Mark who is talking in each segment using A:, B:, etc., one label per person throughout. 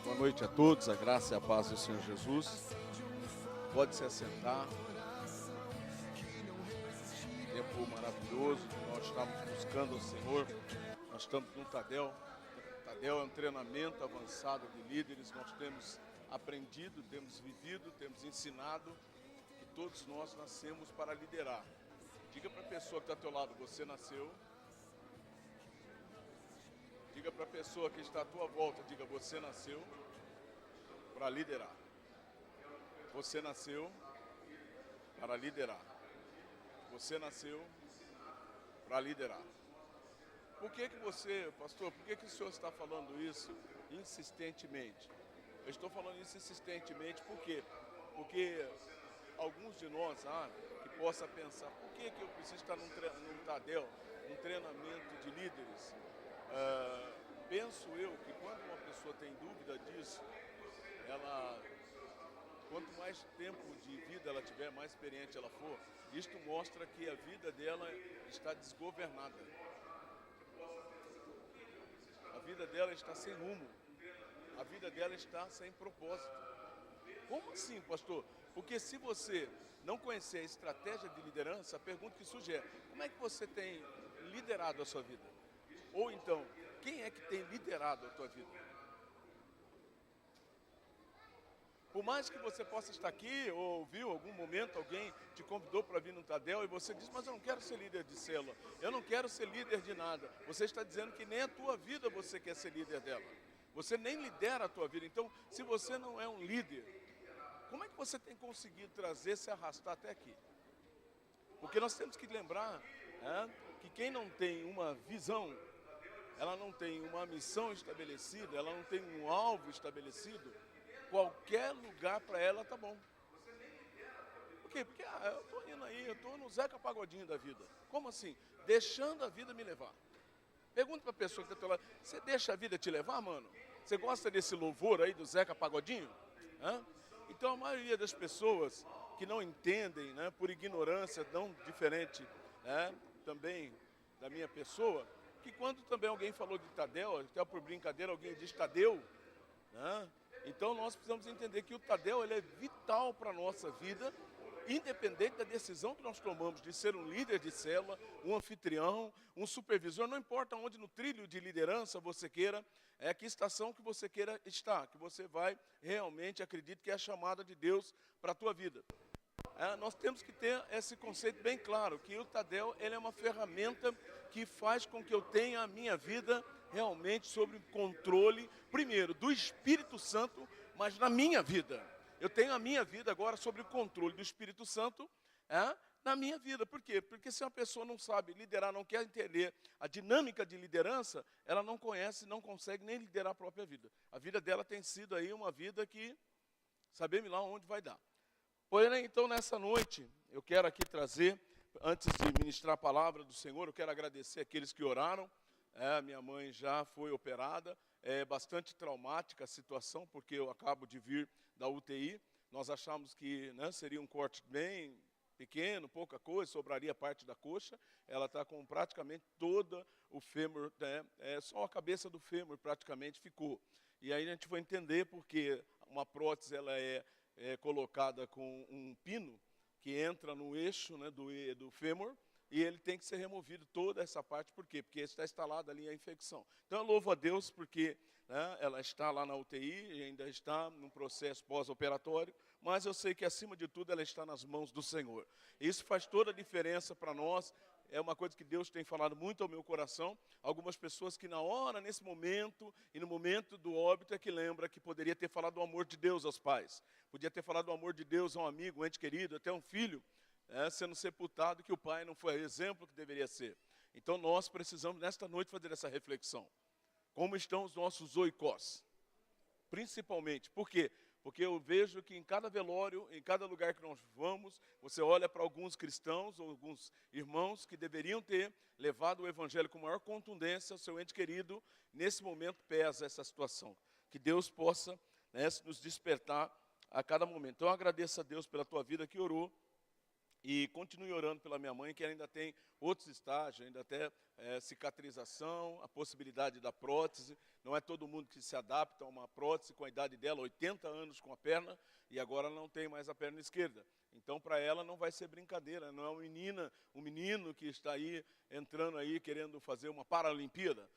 A: Boa noite a todos, a graça e a paz do Senhor Jesus. Pode se assentar. Tempo maravilhoso, nós estamos buscando o Senhor. Nós estamos no Tadel. Tadel é um treinamento avançado de líderes. Nós temos aprendido, temos vivido, temos ensinado que todos nós nascemos para liderar. Diga para a pessoa que está ao teu lado, você nasceu. Diga para a pessoa que está à tua volta, diga, você nasceu para liderar. Você nasceu para liderar. Você nasceu para liderar. Por que você, pastor, por que o senhor está falando isso insistentemente? Eu estou falando isso insistentemente por quê? Porque alguns de nós, que possa pensar, por que eu preciso estar num Tadel, num treinamento de líderes? Penso eu que quando uma pessoa tem dúvida disso, quanto mais tempo de vida ela tiver, mais experiente ela for, isto mostra que a vida dela está desgovernada. A vida dela está sem rumo. A vida dela está sem propósito. Como assim, pastor? Porque se você não conhecer a estratégia de liderança, a pergunta que surge é, como é que você tem liderado a sua vida? Ou então, quem é que tem liderado a tua vida? Por mais que você possa estar aqui, ou ouviu algum momento, alguém te convidou para vir no Tadel e você diz, mas eu não quero ser líder de célula, eu não quero ser líder de nada. Você está dizendo que nem a tua vida você quer ser líder dela. Você nem lidera a tua vida. Então, se você não é um líder, como é que você tem conseguido trazer, se arrastar até aqui? Porque nós temos que lembrar que quem não tem uma visão, ela não tem uma missão estabelecida, ela não tem um alvo estabelecido, qualquer lugar para ela tá bom. Por quê? Porque eu estou indo aí, eu estou no Zeca Pagodinho da vida. Como assim? Deixando a vida me levar. Pergunta para a pessoa que está do teu lado, você deixa a vida te levar, mano? Você gosta desse louvor aí do Zeca Pagodinho? Então a maioria das pessoas que não entendem, por ignorância tão diferente também da minha pessoa, que quando também alguém falou de Tadel, até por brincadeira alguém diz Tadeu, então nós precisamos entender que o Tadel ele é vital para a nossa vida, independente da decisão que nós tomamos de ser um líder de célula, um anfitrião, um supervisor, não importa onde no trilho de liderança você queira, que estação que você queira estar, que você vai realmente acredite que é a chamada de Deus para a tua vida. Nós temos que ter esse conceito bem claro, que o Tadel ele é uma ferramenta que faz com que eu tenha a minha vida realmente sob controle, primeiro, do Espírito Santo, mas na minha vida. Eu tenho a minha vida agora sob o controle do Espírito Santo na minha vida. Por quê? Porque se uma pessoa não sabe liderar, não quer entender a dinâmica de liderança, ela não conhece, não consegue nem liderar a própria vida. A vida dela tem sido aí uma vida que, sabemos lá onde vai dar. Porém, então, nessa noite, eu quero aqui trazer, antes de ministrar a palavra do Senhor, eu quero agradecer aqueles que oraram. Minha mãe já foi operada, é bastante traumática a situação, porque eu acabo de vir da UTI. Nós achamos que seria um corte bem pequeno, pouca coisa, sobraria parte da coxa. Ela está com praticamente todo o fêmur, só a cabeça do fêmur praticamente ficou. E aí a gente vai entender porque uma prótese ela é colocada com um pino que entra no eixo do fêmur e ele tem que ser removido toda essa parte. Por quê? Porque está instalada ali a infecção. Então eu louvo a Deus porque ela está lá na UTI e ainda está num processo pós-operatório, mas eu sei que acima de tudo ela está nas mãos do Senhor. Isso faz toda a diferença para nós. É uma coisa que Deus tem falado muito ao meu coração. Algumas pessoas que na hora, nesse momento, e no momento do óbito, é que lembra que poderia ter falado do amor de Deus aos pais. Podia ter falado do amor de Deus a um amigo, um ente querido, até um filho, sendo sepultado, que o pai não foi o exemplo que deveria ser. Então nós precisamos, nesta noite, fazer essa reflexão. Como estão os nossos oikós? Principalmente. Por quê? Porque eu vejo que em cada velório, em cada lugar que nós vamos, você olha para alguns cristãos ou alguns irmãos que deveriam ter levado o evangelho com maior contundência ao seu ente querido, nesse momento pesa essa situação. Que Deus possa nos despertar a cada momento. Então eu agradeço a Deus pela tua vida que orou E continue orando pela minha mãe, que ainda tem outros estágios, ainda até cicatrização, a possibilidade da prótese. Não é todo mundo que se adapta a uma prótese com a idade dela, 80 anos com a perna, e agora não tem mais a perna esquerda. Então, para ela não vai ser brincadeira, não é um menino que está aí, entrando aí, querendo fazer uma Paralimpíada.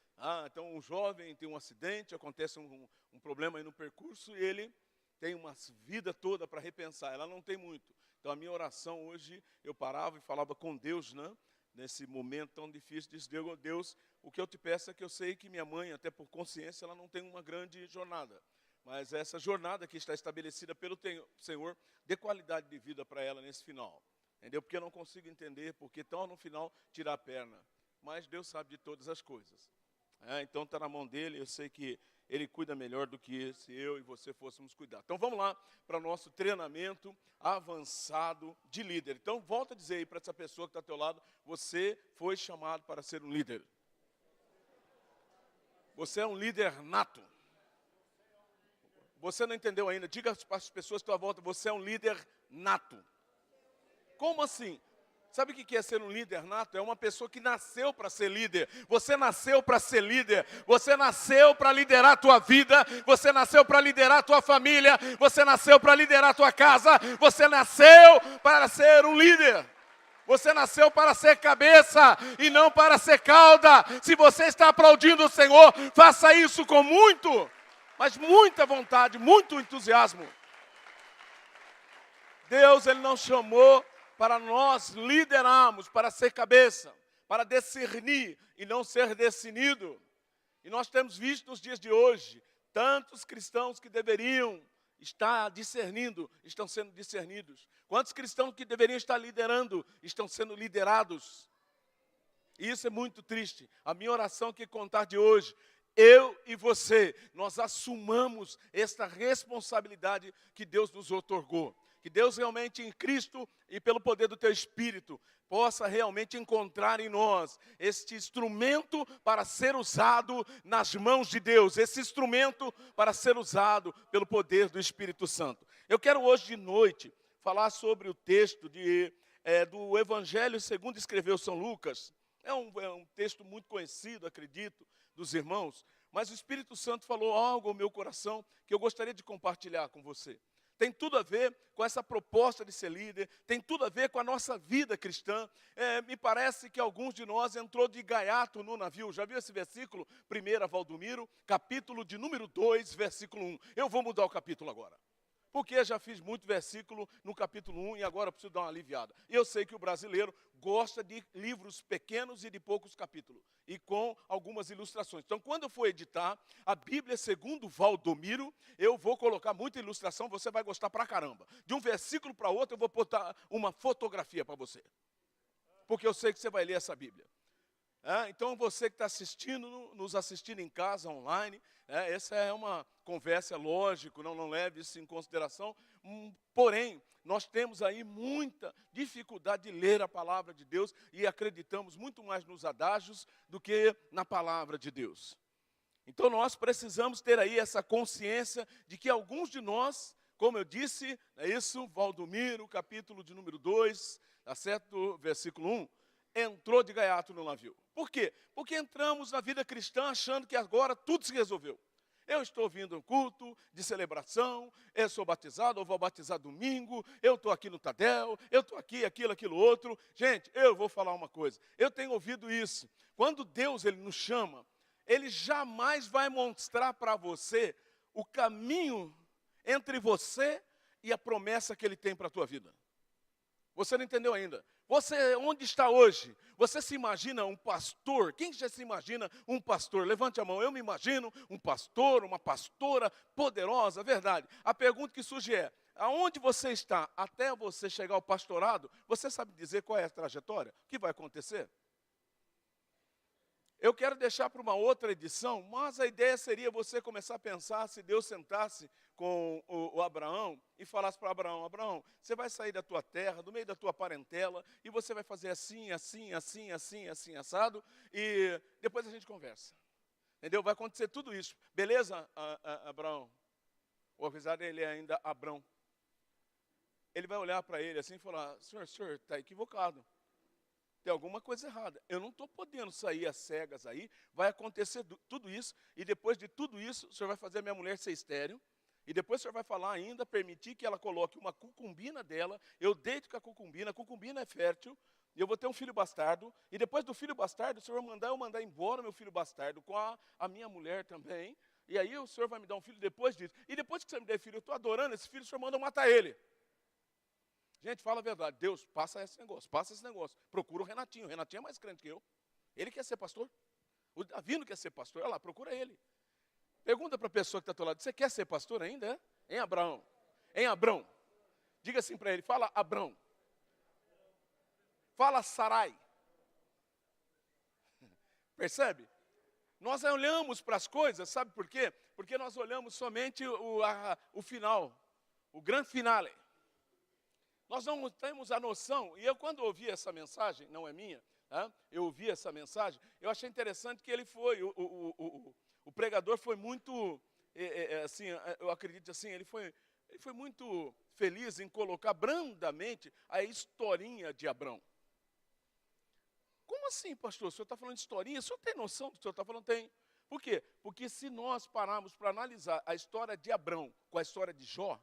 A: Então um jovem tem um acidente, acontece um problema aí no percurso, e ele tem uma vida toda para repensar, ela não tem muito. Então a minha oração hoje, eu parava e falava com Deus, né? Nesse momento tão difícil, disse: Deus, o que eu te peço é que eu sei que minha mãe, até por consciência, ela não tem uma grande jornada. Mas essa jornada que está estabelecida pelo Senhor, dê qualidade de vida para ela nesse final. Entendeu? Porque eu não consigo entender porque tão no final tirar a perna. Mas Deus sabe de todas as coisas. Então está na mão dele, eu sei que ele cuida melhor do que se eu e você fôssemos cuidar. Então vamos lá para o nosso treinamento avançado de líder. Então volta a dizer aí para essa pessoa que está ao teu lado: você foi chamado para ser um líder. Você é um líder nato. Você não entendeu ainda? Diga para as pessoas à tua volta: você é um líder nato. Como assim? Sabe o que é ser um líder nato? É uma pessoa que nasceu para ser líder. Você nasceu para ser líder. Você nasceu para liderar a tua vida. Você nasceu para liderar a tua família. Você nasceu para liderar a tua casa. Você nasceu para ser um líder. Você nasceu para ser cabeça e não para ser cauda. Se você está aplaudindo o Senhor, faça isso com mas muita vontade, muito entusiasmo. Deus, Ele não chamou para nós liderarmos, para ser cabeça, para discernir e não ser decidido. E nós temos visto nos dias de hoje, tantos cristãos que deveriam estar discernindo, estão sendo discernidos. Quantos cristãos que deveriam estar liderando, estão sendo liderados. E isso é muito triste. A minha oração que contar de hoje, eu e você, nós assumamos esta responsabilidade que Deus nos outorgou. Que Deus realmente em Cristo e pelo poder do teu Espírito possa realmente encontrar em nós este instrumento para ser usado nas mãos de Deus. Esse instrumento para ser usado pelo poder do Espírito Santo. Eu quero hoje de noite falar sobre o texto do Evangelho segundo escreveu São Lucas. É um texto muito conhecido, acredito, dos irmãos. Mas o Espírito Santo falou algo ao meu coração que eu gostaria de compartilhar com você. Tem tudo a ver com essa proposta de ser líder, tem tudo a ver com a nossa vida cristã. Me parece que alguns de nós entrou de gaiato no navio. Já viu esse versículo? 1 Valdomiro, capítulo de número 2, versículo 1. Eu vou mudar o capítulo agora. Porque já fiz muito versículo no capítulo 1 e agora eu preciso dar uma aliviada. E eu sei que o brasileiro gosta de livros pequenos e de poucos capítulos. E com algumas ilustrações. Então, quando eu for editar a Bíblia segundo Valdomiro, eu vou colocar muita ilustração, você vai gostar pra caramba. De um versículo para outro, eu vou botar uma fotografia para você. Porque eu sei que você vai ler essa Bíblia. Então, você que está assistindo, nos assistindo em casa, online, essa é uma conversa, lógico, não leve isso em consideração. Porém, nós temos aí muita dificuldade de ler a palavra de Deus e acreditamos muito mais nos adágios do que na palavra de Deus. Então, nós precisamos ter aí essa consciência de que alguns de nós, como eu disse, é isso, Valdomiro, capítulo de número 2, tá certo? Versículo 1. Entrou de gaiato no navio. Por quê? Porque entramos na vida cristã achando que agora tudo se resolveu. Eu estou vindo um culto de celebração, eu sou batizado, eu vou batizar domingo, eu estou aqui no Tadel, eu estou aqui, aquilo outro. Gente, eu vou falar uma coisa, eu tenho ouvido isso. Quando Deus ele nos chama, Ele jamais vai mostrar para você o caminho entre você e a promessa que Ele tem para a tua vida. Você não entendeu ainda. Você, onde está hoje? Você se imagina um pastor? Quem já se imagina um pastor? Levante a mão. Eu me imagino um pastor, uma pastora poderosa, verdade. A pergunta que surge é, aonde você está até você chegar ao pastorado? Você sabe dizer qual é a trajetória? O que vai acontecer? Eu quero deixar para uma outra edição, mas a ideia seria você começar a pensar se Deus sentasse com o Abraão e falasse para Abraão: Abraão, você vai sair da tua terra, do meio da tua parentela, e você vai fazer assim, assado, e depois a gente conversa. Entendeu? Vai acontecer tudo isso. Beleza, Abraão? Ou apesar dele ainda Abrão. ele vai olhar para ele assim e falar, senhor está equivocado. Tem alguma coisa errada. Eu não estou podendo sair às cegas aí. Vai acontecer tudo isso. E depois de tudo isso, o senhor vai fazer a minha mulher ser estéril. E depois o senhor vai falar ainda, permitir que ela coloque uma cucumbina dela. Eu deito com a cucumbina é fértil. E eu vou ter um filho bastardo. E depois do filho bastardo, o senhor vai mandar eu mandar embora meu filho bastardo com a minha mulher também. E aí o senhor vai me dar um filho depois disso. E depois que você me der filho, eu estou adorando esse filho, o senhor manda eu matar ele. Gente, fala a verdade. Deus, passa esse negócio. Procura o Renatinho. O Renatinho é mais crente que eu. Ele quer ser pastor. O Davi não quer ser pastor. Olha lá, procura ele. Pergunta para a pessoa que está ao teu lado, você quer ser pastor ainda? É? Hein, Abraão? Hein, Abrão? Diga assim para ele, fala Abrão. Fala Sarai. Percebe? Nós olhamos para as coisas, sabe por quê? Porque nós olhamos somente o final, o grande finale. Nós não temos a noção, e eu quando ouvi essa mensagem, não é minha, eu ouvi essa mensagem, eu achei interessante que ele foi, o pregador foi muito, assim, eu acredito assim, ele foi muito feliz em colocar brandamente a historinha de Abrão. Como assim, pastor? O senhor está falando de historinha? O senhor tem noção do que o senhor está falando? Tem. Por quê? Porque se nós pararmos para analisar a história de Abrão com a história de Jó,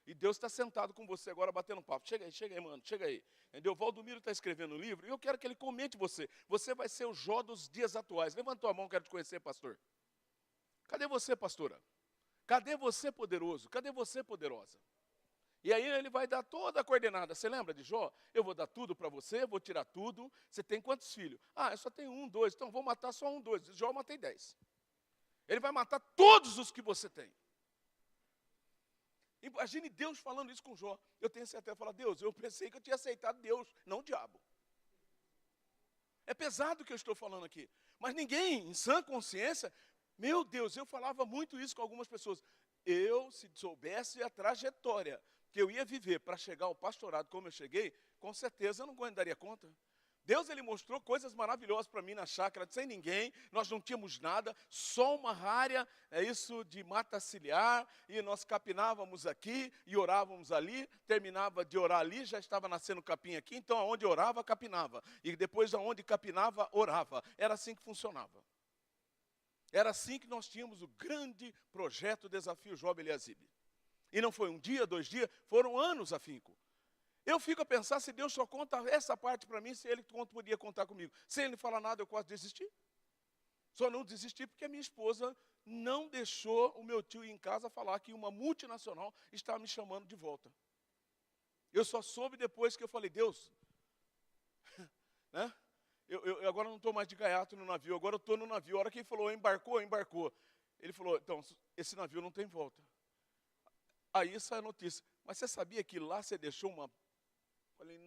A: e Deus está sentado com você agora batendo um papo. Chega aí, mano, chega aí. Entendeu? Valdomiro está escrevendo um livro e eu quero que ele comente você. Você vai ser o Jó dos dias atuais. Levantou a mão, quero te conhecer, pastor. Cadê você, pastora? Cadê você, poderoso? Cadê você, poderosa? E aí ele vai dar toda a coordenada. Você lembra de Jó? Eu vou dar tudo para você, vou tirar tudo. Você tem quantos filhos? Eu só tenho 1, 2. Então vou matar só 1, 2. Jó eu matei 10. Ele vai matar todos os que você tem. Imagine Deus falando isso com Jó. Eu tenho certeza de falar, Deus, eu pensei que eu tinha aceitado Deus, não o diabo. É pesado o que eu estou falando aqui. Mas ninguém, em sã consciência, meu Deus, eu falava muito isso com algumas pessoas. Eu, se soubesse a trajetória que eu ia viver para chegar ao pastorado como eu cheguei, com certeza eu não daria conta. Deus, ele mostrou coisas maravilhosas para mim na chácara, sem ninguém, nós não tínhamos nada, só uma área, de mata ciliar, e nós capinávamos aqui e orávamos ali, terminava de orar ali, já estava nascendo capim aqui, então aonde orava, capinava, e depois aonde capinava, orava. Era assim que funcionava. Era assim que nós tínhamos o grande projeto Desafio Job Eliasibe. E não foi um dia, 2 dias, foram anos afinco. Eu fico a pensar se Deus só conta essa parte para mim, se Ele podia contar comigo. Se Ele não falar nada, eu quase desistir. Só não desisti porque a minha esposa não deixou o meu tio ir em casa falar que uma multinacional estava me chamando de volta. Eu só soube depois que eu falei, Deus, né? Eu agora não estou mais de gaiato no navio, agora eu estou no navio. A hora que ele falou, embarcou. Ele falou, então, esse navio não tem volta. Aí sai a notícia, mas você sabia que lá você deixou uma... Falei,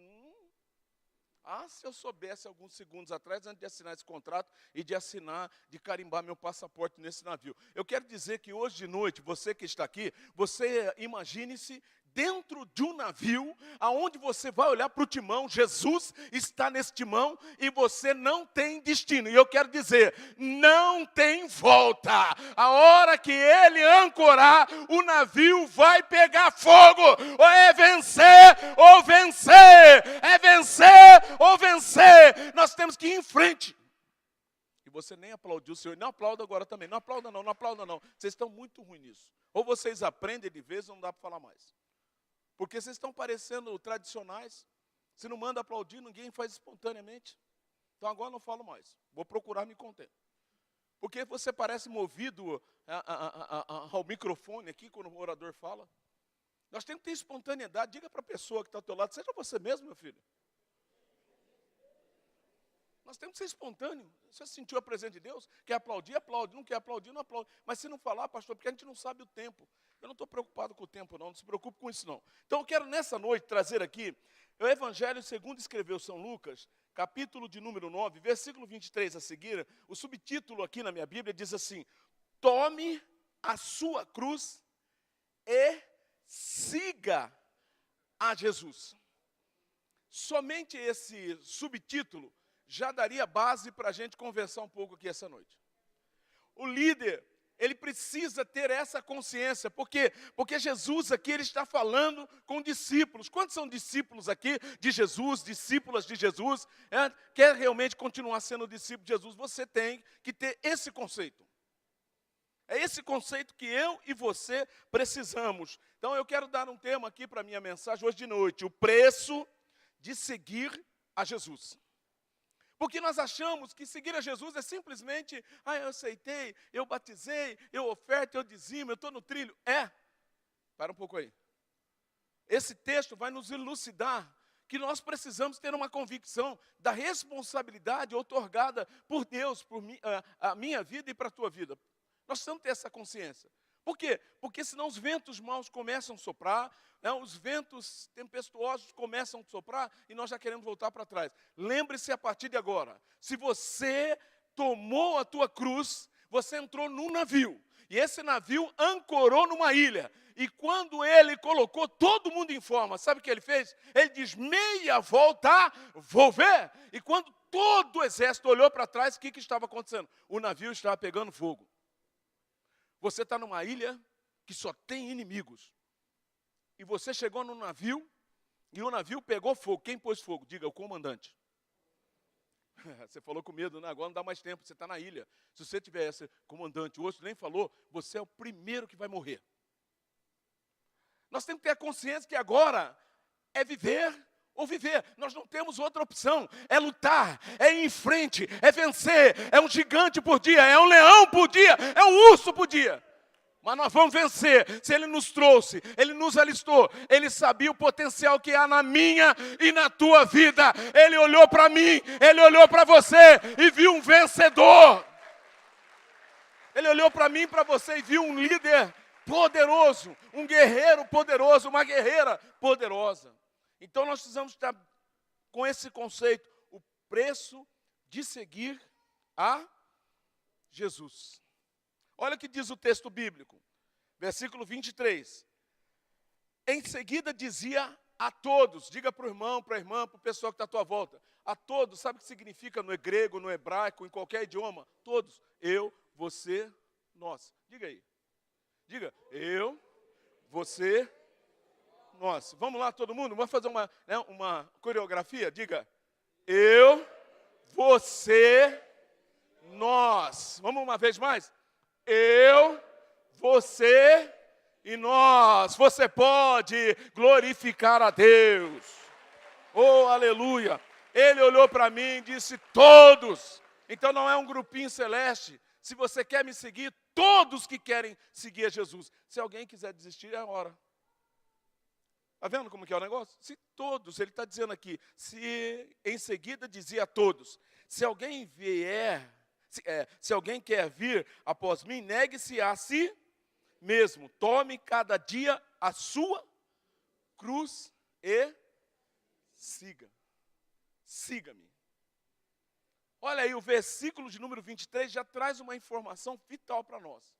A: se eu soubesse alguns segundos atrás, antes de assinar esse contrato e de carimbar meu passaporte nesse navio. Eu quero dizer que hoje de noite, você que está aqui, você imagine-se dentro de um navio, aonde você vai olhar para o timão, Jesus está nesse timão e você não tem destino. E eu quero dizer, não tem volta. A hora que ele ancorar, o navio vai pegar fogo. Ou é vencer ou vencer. É vencer ou vencer. Nós temos que ir em frente. E você nem aplaudiu o Senhor. Não aplauda agora também. Não aplauda não, não aplauda não. Vocês estão muito ruins nisso. Ou vocês aprendem de vez ou não dá para falar mais. Porque vocês estão parecendo tradicionais. Se não manda aplaudir, ninguém faz espontaneamente. Então agora não falo mais. Vou procurar me conter. Porque você parece movido ao microfone aqui quando o orador fala. Nós temos que ter espontaneidade. Diga para a pessoa que está ao teu lado, seja você mesmo, meu filho. Nós temos que ser espontâneo. Você sentiu a presença de Deus? Quer aplaudir? Aplaude. Não quer aplaudir? Não aplaude. Mas se não falar, pastor, porque a gente não sabe o tempo. Eu não estou preocupado com o tempo, não se preocupe com isso, não. Então, eu quero nessa noite trazer aqui o Evangelho segundo escreveu São Lucas, capítulo de número 9, versículo 23 a seguir. O subtítulo aqui na minha Bíblia diz assim, tome a sua cruz e siga a Jesus. Somente esse subtítulo já daria base para a gente conversar um pouco aqui essa noite. O líder, ele precisa ter essa consciência. Por quê? Porque Jesus aqui, ele está falando com discípulos. Quantos são discípulos aqui de Jesus, discípulas de Jesus? Quer realmente continuar sendo discípulo de Jesus? Você tem que ter esse conceito. É esse conceito que eu e você precisamos. Então eu quero dar um tema aqui para a minha mensagem hoje de noite. O preço de seguir a Jesus. Porque nós achamos que seguir a Jesus é simplesmente, eu aceitei, eu batizei, eu oferto, eu dizimo, eu estou no trilho. Para um pouco aí. Esse texto vai nos elucidar que nós precisamos ter uma convicção da responsabilidade outorgada por Deus, por a minha vida e para a tua vida. Nós precisamos ter essa consciência. Por quê? Porque senão os ventos maus começam a soprar, os ventos tempestuosos começam a soprar e nós já queremos voltar para trás. Lembre-se a partir de agora, se você tomou a tua cruz, você entrou num navio. E esse navio ancorou numa ilha. E quando ele colocou todo mundo em forma, sabe o que ele fez? Ele diz, meia volta, vou ver. E quando todo o exército olhou para trás, o que estava acontecendo? O navio estava pegando fogo. Você está numa ilha que só tem inimigos. E você chegou no navio, e o navio pegou fogo. Quem pôs fogo? Diga, o comandante. Você falou com medo, né? Agora não dá mais tempo, você está na ilha. Se você tiver esse comandante, o outro nem falou, você é o primeiro que vai morrer. Nós temos que ter a consciência que agora é viver ou viver. Nós não temos outra opção. É lutar, é ir em frente, é vencer. É um gigante por dia, é um leão por dia, é um urso por dia. Mas nós vamos vencer. Se Ele nos trouxe, Ele nos alistou, Ele sabia o potencial que há na minha e na tua vida. Ele olhou para mim, Ele olhou para você e viu um vencedor. Ele olhou para mim e para você e viu um líder poderoso, um guerreiro poderoso, uma guerreira poderosa. Então nós precisamos estar com esse conceito, o preço de seguir a Jesus. Olha o que diz o texto bíblico, versículo 23. Em seguida dizia a todos, diga para o irmão, para a irmã, para o pessoal que está à tua volta, a todos, sabe o que significa no grego, no hebraico, em qualquer idioma? Todos, eu, você, nós. Diga aí. Diga, eu, você, nós. Vamos lá, todo mundo? Vamos fazer uma coreografia? Diga, eu, você, nós. Vamos uma vez mais? Eu, você e nós. Você pode glorificar a Deus. Oh, aleluia. Ele olhou para mim e disse, todos. Então não é um grupinho celeste. Se você quer me seguir, todos que querem seguir a Jesus. Se alguém quiser desistir, é a hora. Está vendo como que é o negócio? Se todos, ele está dizendo aqui, se em seguida dizia a todos, se alguém vier, se alguém quer vir após mim, negue-se a si mesmo. Tome cada dia a sua cruz e siga. Siga-me. Olha aí, o versículo de número 23 já traz uma informação vital para nós.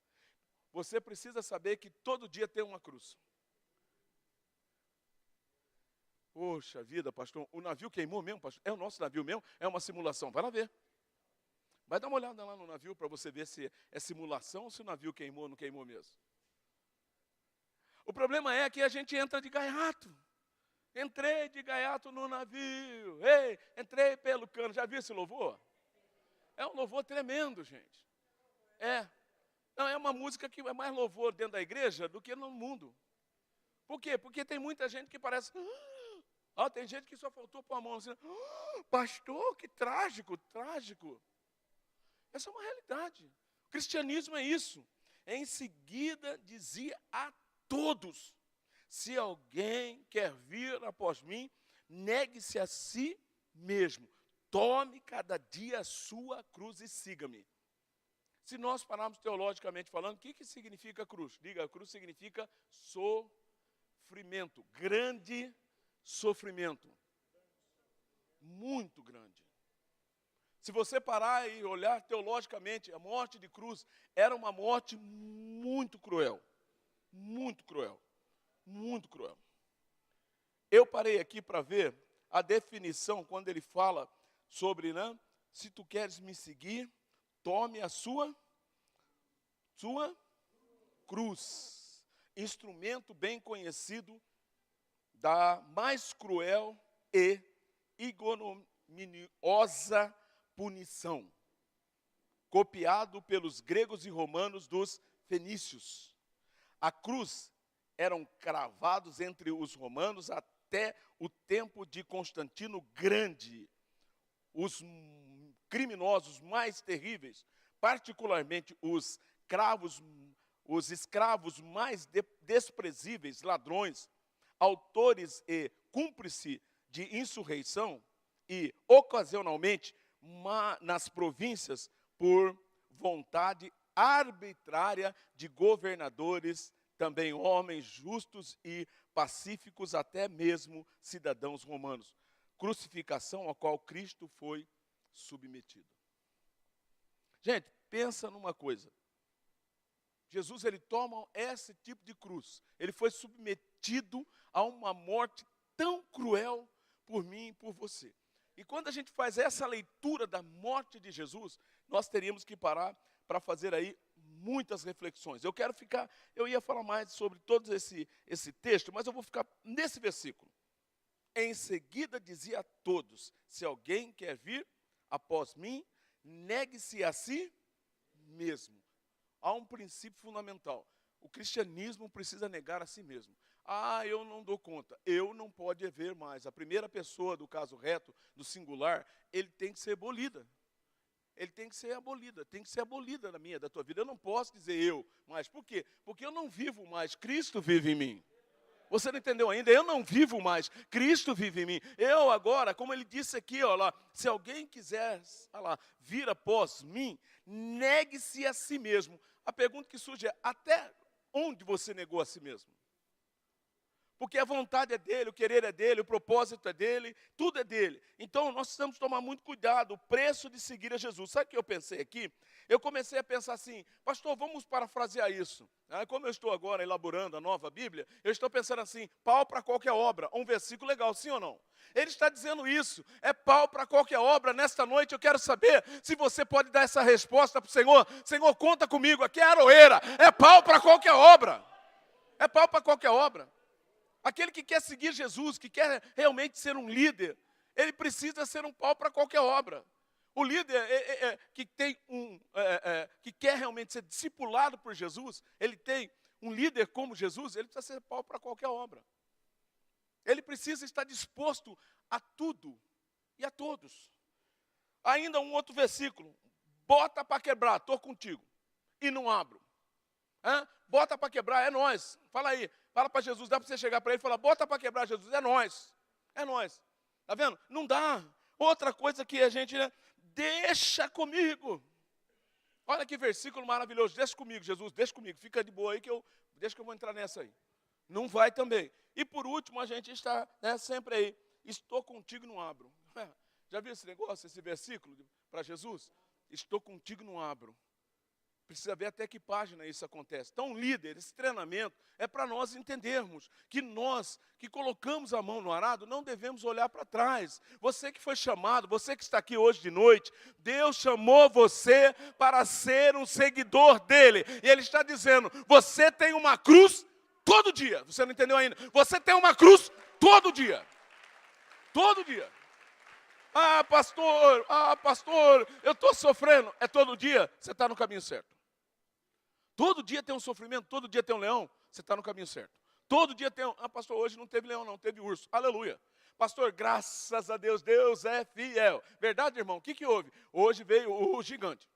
A: Você precisa saber que todo dia tem uma cruz. Poxa vida, pastor, o navio queimou mesmo, pastor? É o nosso navio mesmo? É uma simulação? Vai lá ver. Vai dar uma olhada lá no navio para você ver se é simulação ou se o navio queimou ou não queimou mesmo. O problema é que a gente entra de gaiato. Entrei de gaiato no navio. Ei, entrei pelo cano. Já viu esse louvor? É um louvor tremendo, gente. Não, é uma música que é mais louvor dentro da igreja do que no mundo. Por quê? Porque tem muita gente que parece... tem gente que só faltou pôr a mão assim. Pastor, que trágico, trágico. Essa é uma realidade. O cristianismo é isso. Em seguida dizia a todos, se alguém quer vir após mim, negue-se a si mesmo. Tome cada dia a sua cruz e siga-me. Se nós pararmos teologicamente falando, o que significa cruz? Diga, cruz significa sofrimento, grande sofrimento, muito grande. Se você parar e olhar teologicamente, a morte de cruz era uma morte muito cruel, muito cruel, muito cruel. Eu parei aqui para ver a definição quando ele fala sobre, se tu queres me seguir, tome a sua cruz, instrumento bem conhecido da mais cruel e ignominiosa punição, copiado pelos gregos e romanos dos fenícios. A cruz eram cravados entre os romanos até o tempo de Constantino Grande. Os criminosos mais terríveis, particularmente os escravos mais desprezíveis, ladrões, autores e cúmplices de insurreição e, ocasionalmente, nas províncias, por vontade arbitrária de governadores, também homens justos e pacíficos, até mesmo cidadãos romanos. Crucificação a qual Cristo foi submetido. Gente, pensa numa coisa. Jesus, ele toma esse tipo de cruz. Ele foi submetido a uma morte tão cruel por mim e por você. E quando a gente faz essa leitura da morte de Jesus, nós teríamos que parar para fazer aí muitas reflexões. Eu ia falar mais sobre todo esse texto, mas eu vou ficar nesse versículo. Em seguida dizia a todos: se alguém quer vir após mim, negue-se a si mesmo. Há um princípio fundamental. O cristianismo precisa negar a si mesmo. Eu não dou conta. Eu não pode haver mais. A primeira pessoa do caso reto, do singular, ele tem que ser abolida. Ele tem que ser abolida da tua vida. Eu não posso dizer eu, mas por quê? Porque eu não vivo mais, Cristo vive em mim. Você não entendeu ainda? Eu não vivo mais, Cristo vive em mim. Eu agora, como ele disse aqui, se alguém quiser vir após mim, negue-se a si mesmo. A pergunta que surge é: até onde você negou a si mesmo? Porque a vontade é dele, o querer é dele, o propósito é dele, tudo é dele. Então, nós precisamos tomar muito cuidado, o preço de seguir a Jesus. Sabe o que eu pensei aqui? Eu comecei a pensar assim: pastor, vamos parafrasear isso. Como eu estou agora elaborando a nova Bíblia, eu estou pensando assim: pau para qualquer obra. Um versículo legal, sim ou não? Ele está dizendo isso, é pau para qualquer obra. Nesta noite eu quero saber se você pode dar essa resposta para o Senhor. Senhor, conta comigo, aqui é Aroeira, é pau para qualquer obra. É pau para qualquer obra. Aquele que quer seguir Jesus, que quer realmente ser um líder, ele precisa ser um pau para qualquer obra. O líder que quer realmente ser discipulado por Jesus, ele tem um líder como Jesus, ele precisa ser pau para qualquer obra. Ele precisa estar disposto a tudo e a todos. Ainda um outro versículo: bota para quebrar, estou contigo, e não abro. Bota para quebrar, é nós. Fala aí, fala para Jesus, dá para você chegar para ele e falar: bota para quebrar, Jesus, é nós. É nós. Está vendo? Não dá. Outra coisa que a gente, deixa comigo. Olha que versículo maravilhoso. Deixa comigo, Jesus, deixa comigo. Fica de boa aí deixa que eu vou entrar nessa aí. Não vai também. E por último, a gente está sempre aí: estou contigo e não abro. Já viu esse negócio, esse versículo para Jesus? Estou contigo e não abro. Precisa ver até que página isso acontece. Então, líder, esse treinamento é para nós entendermos que nós, que colocamos a mão no arado, não devemos olhar para trás. Você que foi chamado, você que está aqui hoje de noite, Deus chamou você para ser um seguidor dele. E ele está dizendo: você tem uma cruz todo dia. Você não entendeu ainda? Você tem uma cruz todo dia. Todo dia. Pastor, eu estou sofrendo. É todo dia, você está no caminho certo. Todo dia tem um sofrimento, todo dia tem um leão, você está no caminho certo. Todo dia tem pastor, hoje não teve leão não, teve urso. Aleluia. Pastor, graças a Deus, Deus é fiel. Verdade, irmão? O que houve? Hoje veio o gigante.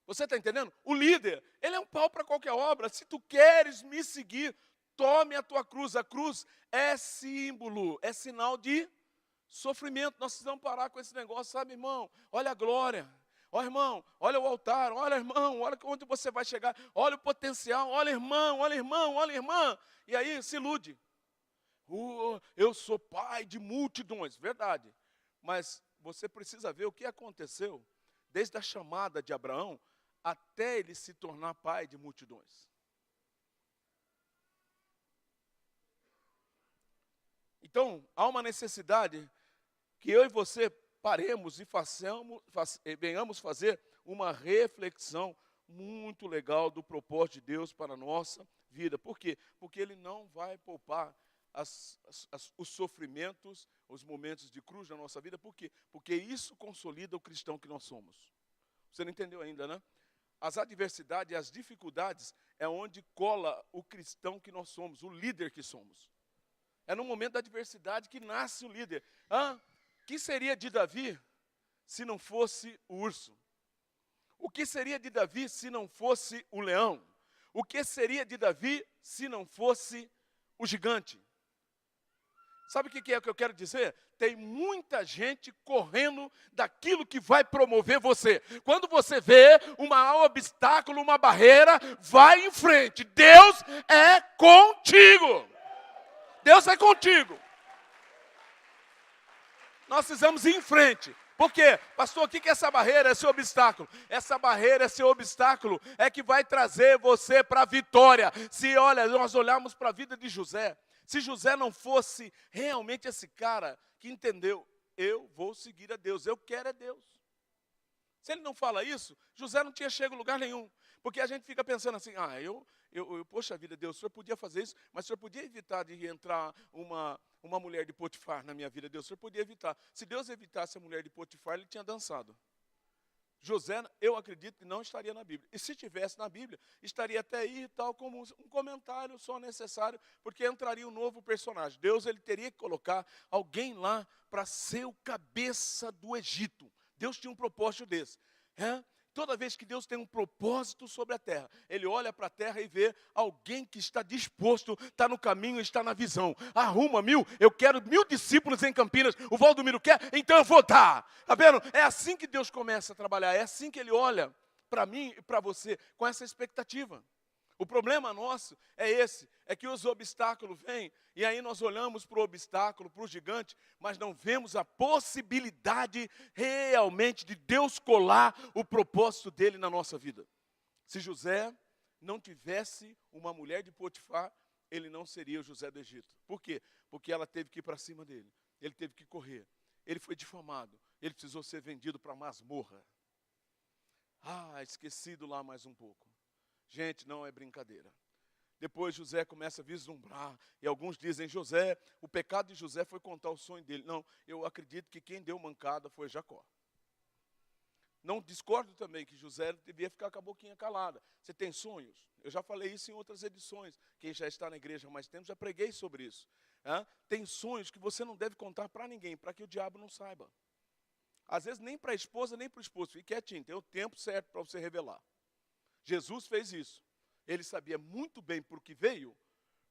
A: Você está entendendo? O líder, ele é um pau para qualquer obra. Se tu queres me seguir, tome a tua cruz. A cruz é símbolo, é sinal de sofrimento. Nós precisamos parar com esse negócio, sabe, irmão? Olha a glória. Olha, irmão, olha o altar, olha, irmão, olha onde você vai chegar, olha o potencial, olha, irmão, olha, irmão, olha, irmã. E aí se ilude. Eu sou pai de multidões, verdade. Mas você precisa ver o que aconteceu desde a chamada de Abraão até ele se tornar pai de multidões. Então, há uma necessidade que eu e você paremos e venhamos fazer uma reflexão muito legal do propósito de Deus para a nossa vida. Por quê? Porque Ele não vai poupar os sofrimentos, os momentos de cruz na nossa vida. Por quê? Porque isso consolida o cristão que nós somos. Você não entendeu ainda, né? As adversidades e as dificuldades é onde cola o cristão que nós somos, o líder que somos. É no momento da adversidade que nasce o líder. Que seria de Davi se não fosse o urso? O que seria de Davi se não fosse o leão? O que seria de Davi se não fosse o gigante? Sabe o que é que eu quero dizer? Tem muita gente correndo daquilo que vai promover você. Quando você vê um obstáculo, uma barreira, vai em frente. Deus é contigo. Deus é contigo. Nós precisamos ir em frente. Por quê? Pastor, o que é essa barreira, esse obstáculo? Essa barreira, esse obstáculo é que vai trazer você para a vitória. Se, olha, nós olharmos para a vida de José, se José não fosse realmente esse cara que entendeu, eu vou seguir a Deus, eu quero é Deus. Se ele não fala isso, José não tinha chegado a lugar nenhum. Porque a gente fica pensando assim, poxa vida, Deus, o senhor podia fazer isso, mas o senhor podia evitar de entrar uma mulher de Potifar na minha vida, Deus, o senhor podia evitar. Se Deus evitasse a mulher de Potifar, ele tinha dançado. José, eu acredito que não estaria na Bíblia. E se estivesse na Bíblia, estaria até aí, tal como um comentário só necessário, porque entraria um novo personagem. Deus, ele teria que colocar alguém lá para ser o cabeça do Egito. Deus tinha um propósito desse. Toda vez que Deus tem um propósito sobre a terra, Ele olha para a terra e vê alguém que está disposto, está no caminho, está na visão. Arruma 1000, eu quero 1000 discípulos em Campinas, o Valdomiro quer, então eu vou dar. Está vendo? É assim que Deus começa a trabalhar, é assim que Ele olha para mim e para você, com essa expectativa. O problema nosso é esse, é que os obstáculos vêm, e aí nós olhamos para o obstáculo, para o gigante, mas não vemos a possibilidade realmente de Deus colar o propósito dele na nossa vida. Se José não tivesse uma mulher de Potifar, ele não seria o José do Egito. Por quê? Porque ela teve que ir para cima dele, ele teve que correr, ele foi difamado, ele precisou ser vendido para a masmorra. Esquecido lá mais um pouco. Gente, não é brincadeira. Depois José começa a vislumbrar, e alguns dizem, o pecado de José foi contar o sonho dele. Não, eu acredito que quem deu mancada foi Jacó. Não discordo também que José devia ficar com a boquinha calada. Você tem sonhos? Eu já falei isso em outras edições. Quem já está na igreja há mais tempo, já preguei sobre isso. Tem sonhos que você não deve contar para ninguém, para que o diabo não saiba. Às vezes nem para a esposa, nem para o esposo. Fique quietinho, tem o tempo certo para você revelar. Jesus fez isso. Ele sabia muito bem por que veio,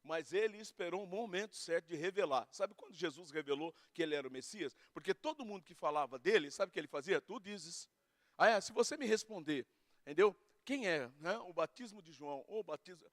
A: mas ele esperou um momento certo de revelar. Sabe quando Jesus revelou que ele era o Messias? Porque todo mundo que falava dele, sabe o que ele fazia? Tu dizes. Se você me responder, entendeu? Quem é? O batismo de João, ou o batismo...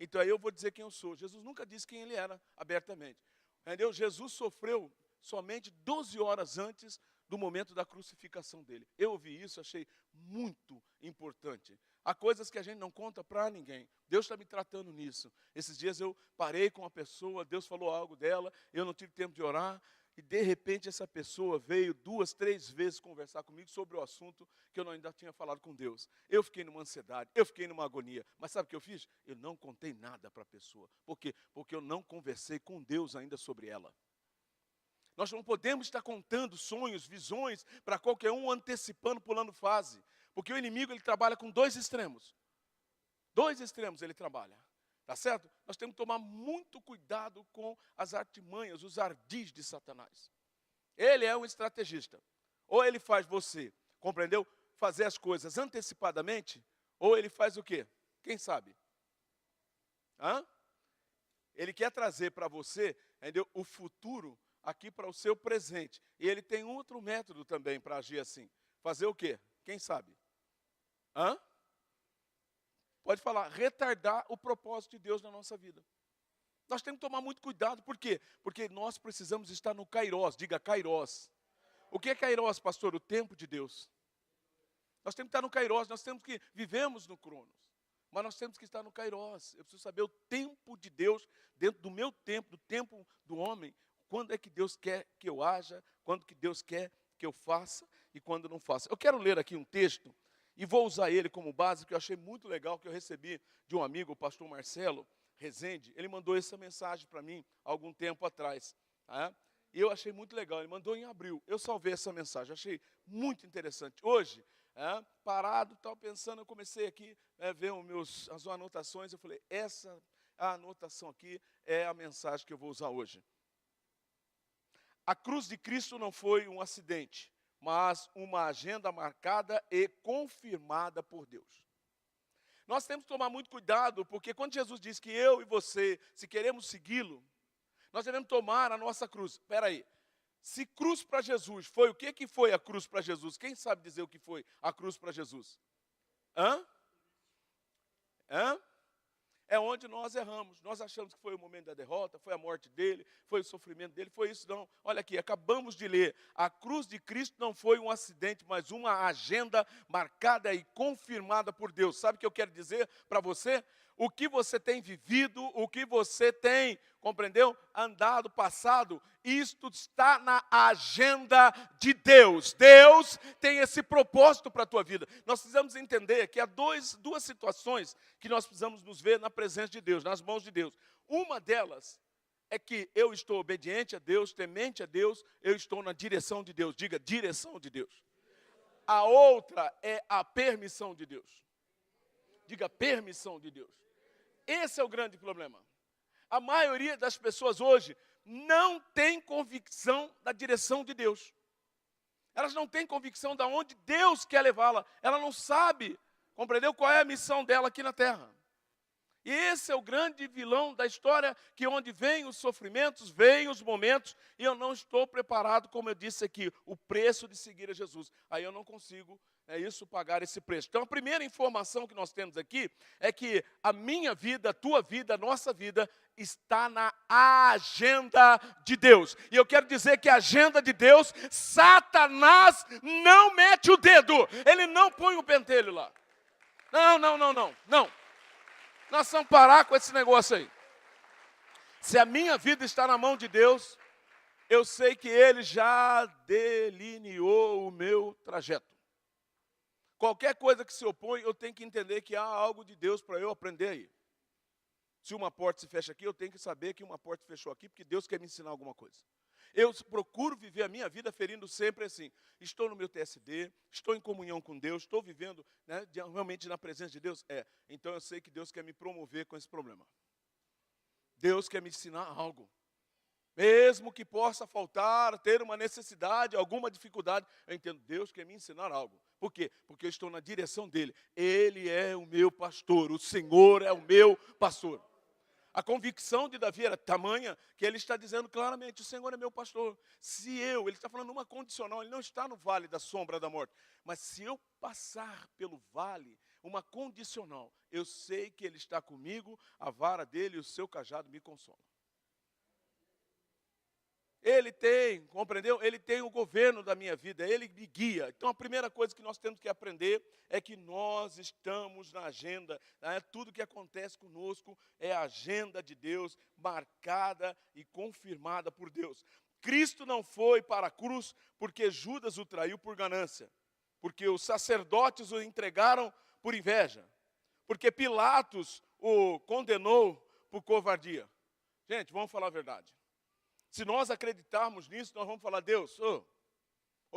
A: Então aí eu vou dizer quem eu sou. Jesus nunca disse quem ele era, abertamente. Entendeu? Jesus sofreu somente 12 horas antes do momento da crucificação dele. Eu ouvi isso, achei muito importante. Há coisas que a gente não conta para ninguém. Deus está me tratando nisso. Esses dias eu parei com uma pessoa, Deus falou algo dela, eu não tive tempo de orar, e de repente essa pessoa veio 2, 3 vezes conversar comigo sobre o assunto que eu ainda tinha falado com Deus. Eu fiquei numa ansiedade, eu fiquei numa agonia. Mas sabe o que eu fiz? Eu não contei nada para a pessoa. Por quê? Porque eu não conversei com Deus ainda sobre ela. Nós não podemos estar contando sonhos, visões, para qualquer um, antecipando, pulando fase. Porque o inimigo, ele trabalha com 2 extremos. 2 extremos ele trabalha. Tá certo? Nós temos que tomar muito cuidado com as artimanhas, os ardis de Satanás. Ele é um estrategista. Ou ele faz você, compreendeu? Fazer as coisas antecipadamente, ou ele faz o quê? Quem sabe? Ele quer trazer para você, entendeu? O futuro aqui para o seu presente. E ele tem outro método também para agir assim. Fazer o quê? Quem sabe? Pode falar, retardar o propósito de Deus na nossa vida. Nós temos que tomar muito cuidado, por quê? Porque nós precisamos estar no Kairos, diga Kairos. O que é Kairos, pastor? O tempo de Deus. Nós temos que estar no Kairos, nós temos que, vivemos no Cronos, mas nós temos que estar no Kairos. Eu preciso saber o tempo de Deus, dentro do meu tempo, do tempo do homem, quando é que Deus quer que eu haja, quando que Deus quer que eu faça e quando não faça. Eu quero ler aqui um texto, e vou usar ele como base, que eu achei muito legal, que eu recebi de um amigo, o pastor Marcelo Rezende. Ele mandou essa mensagem para mim há algum tempo atrás. Tá? E eu achei muito legal, ele mandou em abril. Eu salvei essa mensagem, achei muito interessante. Hoje, parado, tal, pensando, eu comecei aqui a ver as anotações, eu falei, essa anotação aqui é a mensagem que eu vou usar hoje. A cruz de Cristo não foi um acidente, mas uma agenda marcada e confirmada por Deus. Nós temos que tomar muito cuidado, porque quando Jesus diz que eu e você, se queremos segui-lo, nós devemos tomar a nossa cruz. Espera aí, se cruz para Jesus foi, o que foi a cruz para Jesus? Quem sabe dizer o que foi a cruz para Jesus? Hã? É onde nós erramos. Nós achamos que foi o momento da derrota, foi a morte dele, foi o sofrimento dele, foi isso não. Olha aqui, acabamos de ler. A cruz de Cristo não foi um acidente, mas uma agenda marcada e confirmada por Deus. Sabe o que eu quero dizer para você? O que você tem vivido, o que você tem, compreendeu? Andado, passado, isto está na agenda de Deus. Deus tem esse propósito para a tua vida. Nós precisamos entender que há duas situações que nós precisamos nos ver na presença de Deus, nas mãos de Deus. Uma delas é que eu estou obediente a Deus, temente a Deus, eu estou na direção de Deus. Diga, direção de Deus. A outra é a permissão de Deus. Diga, permissão de Deus. Esse é o grande problema. A maioria das pessoas hoje não tem convicção da direção de Deus. Elas não têm convicção de onde Deus quer levá-la. Ela não sabe, compreendeu, qual é a missão dela aqui na terra. E esse é o grande vilão da história, que onde vem os sofrimentos, vem os momentos, e eu não estou preparado, como eu disse aqui, o preço de seguir a Jesus. Aí eu não consigo, pagar esse preço. Então a primeira informação que nós temos aqui é que a minha vida, a tua vida, a nossa vida está na agenda de Deus. E eu quero dizer que a agenda de Deus, Satanás não mete o dedo, ele não põe o pentelho lá. Não. Nós vamos parar com esse negócio aí. Se a minha vida está na mão de Deus, eu sei que Ele já delineou o meu trajeto. Qualquer coisa que se opõe, eu tenho que entender que há algo de Deus para eu aprender aí. Se uma porta se fecha aqui, eu tenho que saber que uma porta fechou aqui, porque Deus quer me ensinar alguma coisa. Eu procuro viver a minha vida ferindo sempre assim. Estou no meu TSD, estou em comunhão com Deus, estou vivendo realmente na presença de Deus. Então eu sei que Deus quer me promover com esse problema. Deus quer me ensinar algo. Mesmo que possa faltar, ter uma necessidade, alguma dificuldade, eu entendo, Deus quer me ensinar algo. Por quê? Porque eu estou na direção dEle. Ele é o meu pastor, o Senhor é o meu pastor. A convicção de Davi era tamanha que ele está dizendo claramente, o Senhor é meu pastor. Ele está falando uma condicional, ele não está no vale da sombra da morte. Mas se eu passar pelo vale, uma condicional, eu sei que Ele está comigo, a vara dele e o seu cajado me consolam. Ele tem, compreendeu? Ele tem o governo da minha vida, Ele me guia. Então a primeira coisa que nós temos que aprender é que nós estamos na agenda. Tudo que acontece conosco é a agenda de Deus, marcada e confirmada por Deus. Cristo não foi para a cruz porque Judas o traiu por ganância, porque os sacerdotes o entregaram por inveja, porque Pilatos o condenou por covardia. Gente, vamos falar a verdade. Se nós acreditarmos nisso, nós vamos falar, Deus,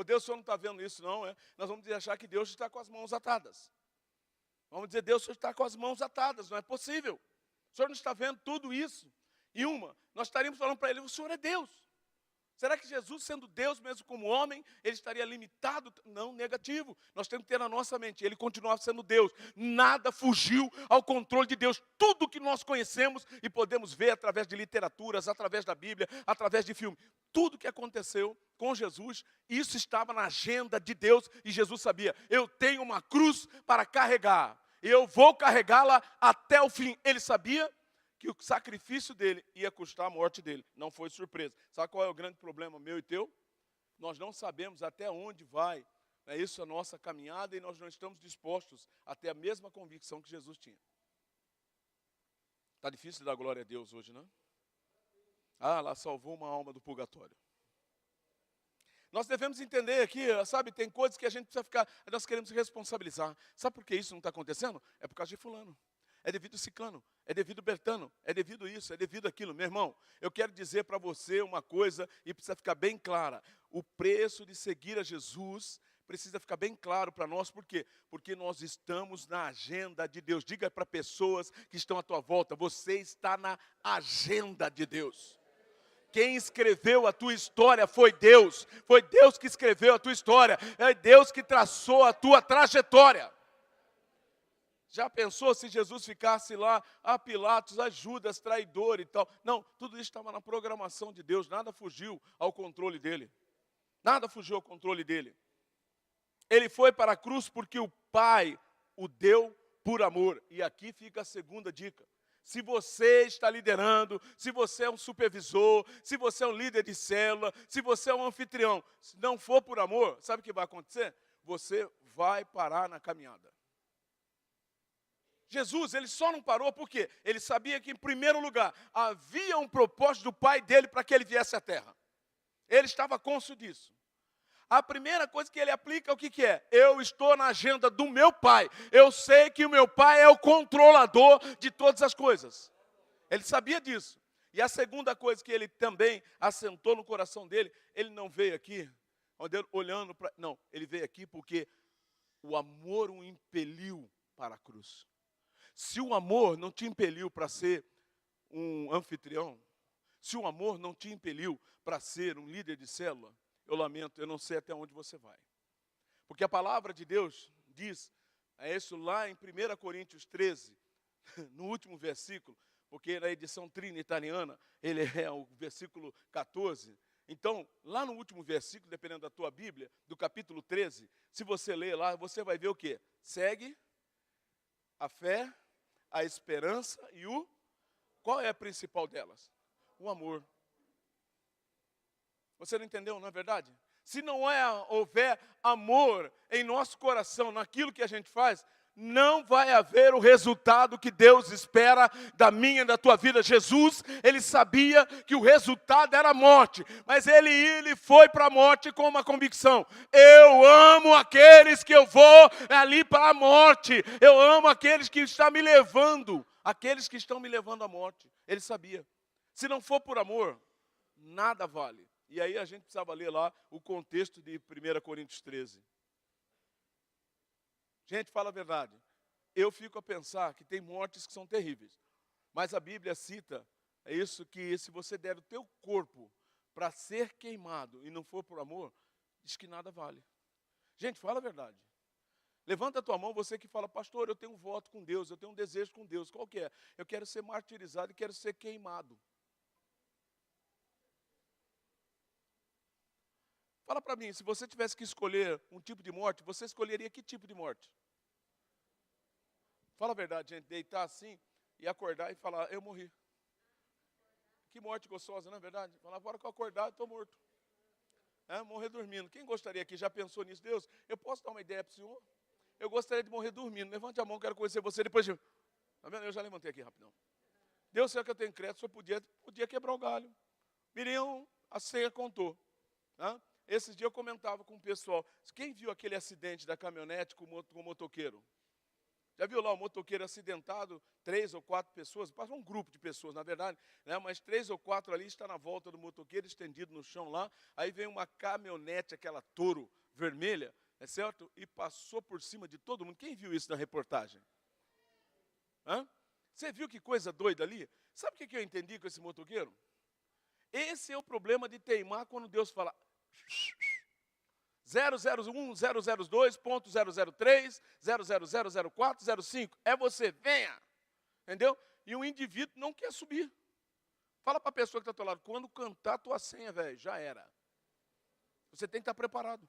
A: Deus, o Senhor não está vendo isso não, Nós vamos achar que Deus está com as mãos atadas. Vamos dizer, Deus, o Senhor está com as mãos atadas, não é possível. O Senhor não está vendo tudo isso. E nós estaríamos falando para Ele, o Senhor é Deus. Será que Jesus, sendo Deus mesmo como homem, Ele estaria limitado? Não, negativo. Nós temos que ter na nossa mente, Ele continuava sendo Deus. Nada fugiu ao controle de Deus. Tudo que nós conhecemos e podemos ver através de literaturas, através da Bíblia, através de filmes. Tudo que aconteceu com Jesus, isso estava na agenda de Deus. E Jesus sabia, eu tenho uma cruz para carregar. Eu vou carregá-la até o fim. Ele sabia que o sacrifício dele ia custar a morte dele. Não foi surpresa. Sabe qual é o grande problema meu e teu? Nós não sabemos até onde vai isso a nossa caminhada e nós não estamos dispostos a ter a mesma convicção que Jesus tinha. Está difícil dar glória a Deus hoje, não? Lá salvou uma alma do purgatório. Nós devemos entender aqui, sabe, tem coisas que a gente precisa ficar, nós queremos se responsabilizar. Sabe por que isso não está acontecendo? É por causa de fulano. É devido ciclano, é devido Bertano, é devido isso, é devido aquilo. Meu irmão, eu quero dizer para você uma coisa e precisa ficar bem clara. O preço de seguir a Jesus precisa ficar bem claro para nós. Por quê? Porque nós estamos na agenda de Deus. Diga para pessoas que estão à tua volta, você está na agenda de Deus. Quem escreveu a tua história foi Deus que escreveu a tua história, é Deus que traçou a tua trajetória. Já pensou se Jesus ficasse lá, Pilatos, Judas, traidor e tal? Não, tudo isso estava na programação de Deus, nada fugiu ao controle dele. Nada fugiu ao controle dele. Ele foi para a cruz porque o Pai o deu por amor. E aqui fica a segunda dica. Se você está liderando, se você é um supervisor, se você é um líder de célula, se você é um anfitrião, se não for por amor, sabe o que vai acontecer? Você vai parar na caminhada. Jesus, ele só não parou porque ele sabia que, em primeiro lugar, havia um propósito do Pai dele para que ele viesse à terra. Ele estava cônscio disso. A primeira coisa que ele aplica, o que é? Eu estou na agenda do meu Pai. Eu sei que o meu Pai é o controlador de todas as coisas. Ele sabia disso. E a segunda coisa que ele também assentou no coração dele, ele não veio aqui, olhando para... Não, ele veio aqui porque o amor o impeliu para a cruz. Se o amor não te impeliu para ser um anfitrião, se o amor não te impeliu para ser um líder de célula, eu lamento, eu não sei até onde você vai. Porque a palavra de Deus diz, é isso lá em 1 Coríntios 13, no último versículo, porque na edição trinitariana, ele é o versículo 14. Então, lá no último versículo, dependendo da tua Bíblia, do capítulo 13, se você ler lá, você vai ver o quê? Segue a fé, a esperança e o... Qual é a principal delas? O amor. Você não entendeu, não é verdade? Se não houver amor em nosso coração, naquilo que a gente faz, não vai haver o resultado que Deus espera da minha e da tua vida. Jesus, ele sabia que o resultado era a morte, mas ele foi para a morte com uma convicção. Eu amo aqueles que eu vou ali para a morte. Eu amo aqueles que estão me levando, aqueles que estão me levando à morte. Ele sabia. Se não for por amor, nada vale. E aí a gente precisava ler lá o contexto de 1 Coríntios 13. Gente, fala a verdade. Eu fico a pensar que tem mortes que são terríveis. Mas a Bíblia cita, é isso que se você der o teu corpo para ser queimado e não for por amor, diz que nada vale. Gente, fala a verdade. Levanta a tua mão, você que fala, pastor, eu tenho um voto com Deus, eu tenho um desejo com Deus. Qual que é? Eu quero ser martirizado e quero ser queimado. Fala para mim, se você tivesse que escolher um tipo de morte, você escolheria que tipo de morte? Fala a verdade, gente, deitar assim e acordar e falar, eu morri. Que morte gostosa, não é verdade? Falar, agora que eu acordar, eu estou morto. Morrer dormindo. Quem gostaria aqui, já pensou nisso? Deus, eu posso dar uma ideia para o senhor? Eu gostaria de morrer dormindo. Levante a mão, quero conhecer você. Depois de... Tá vendo? Eu já levantei aqui rapidão. Deus, será que eu tenho crédito? O senhor podia quebrar o galho. Miriam, a senha contou. Esses dias eu comentava com o pessoal. Quem viu aquele acidente da caminhonete com o motoqueiro? Já viu lá o motoqueiro acidentado, 3 ou 4 pessoas, passa um grupo de pessoas, na verdade, né? Mas 3 ou 4 ali está na volta do motoqueiro, estendido no chão lá, aí vem uma caminhonete, aquela Toro vermelha, é certo? E passou por cima de todo mundo. Quem viu isso na reportagem? Você viu que coisa doida ali? Sabe o que eu entendi com esse motoqueiro? Esse é o problema de teimar quando Deus fala... 001, 002.003, 00004, 05. É você, venha. Entendeu? E o indivíduo não quer subir. Fala para a pessoa que está ao teu lado, quando cantar a tua senha, velho, já era. Você tem que estar preparado.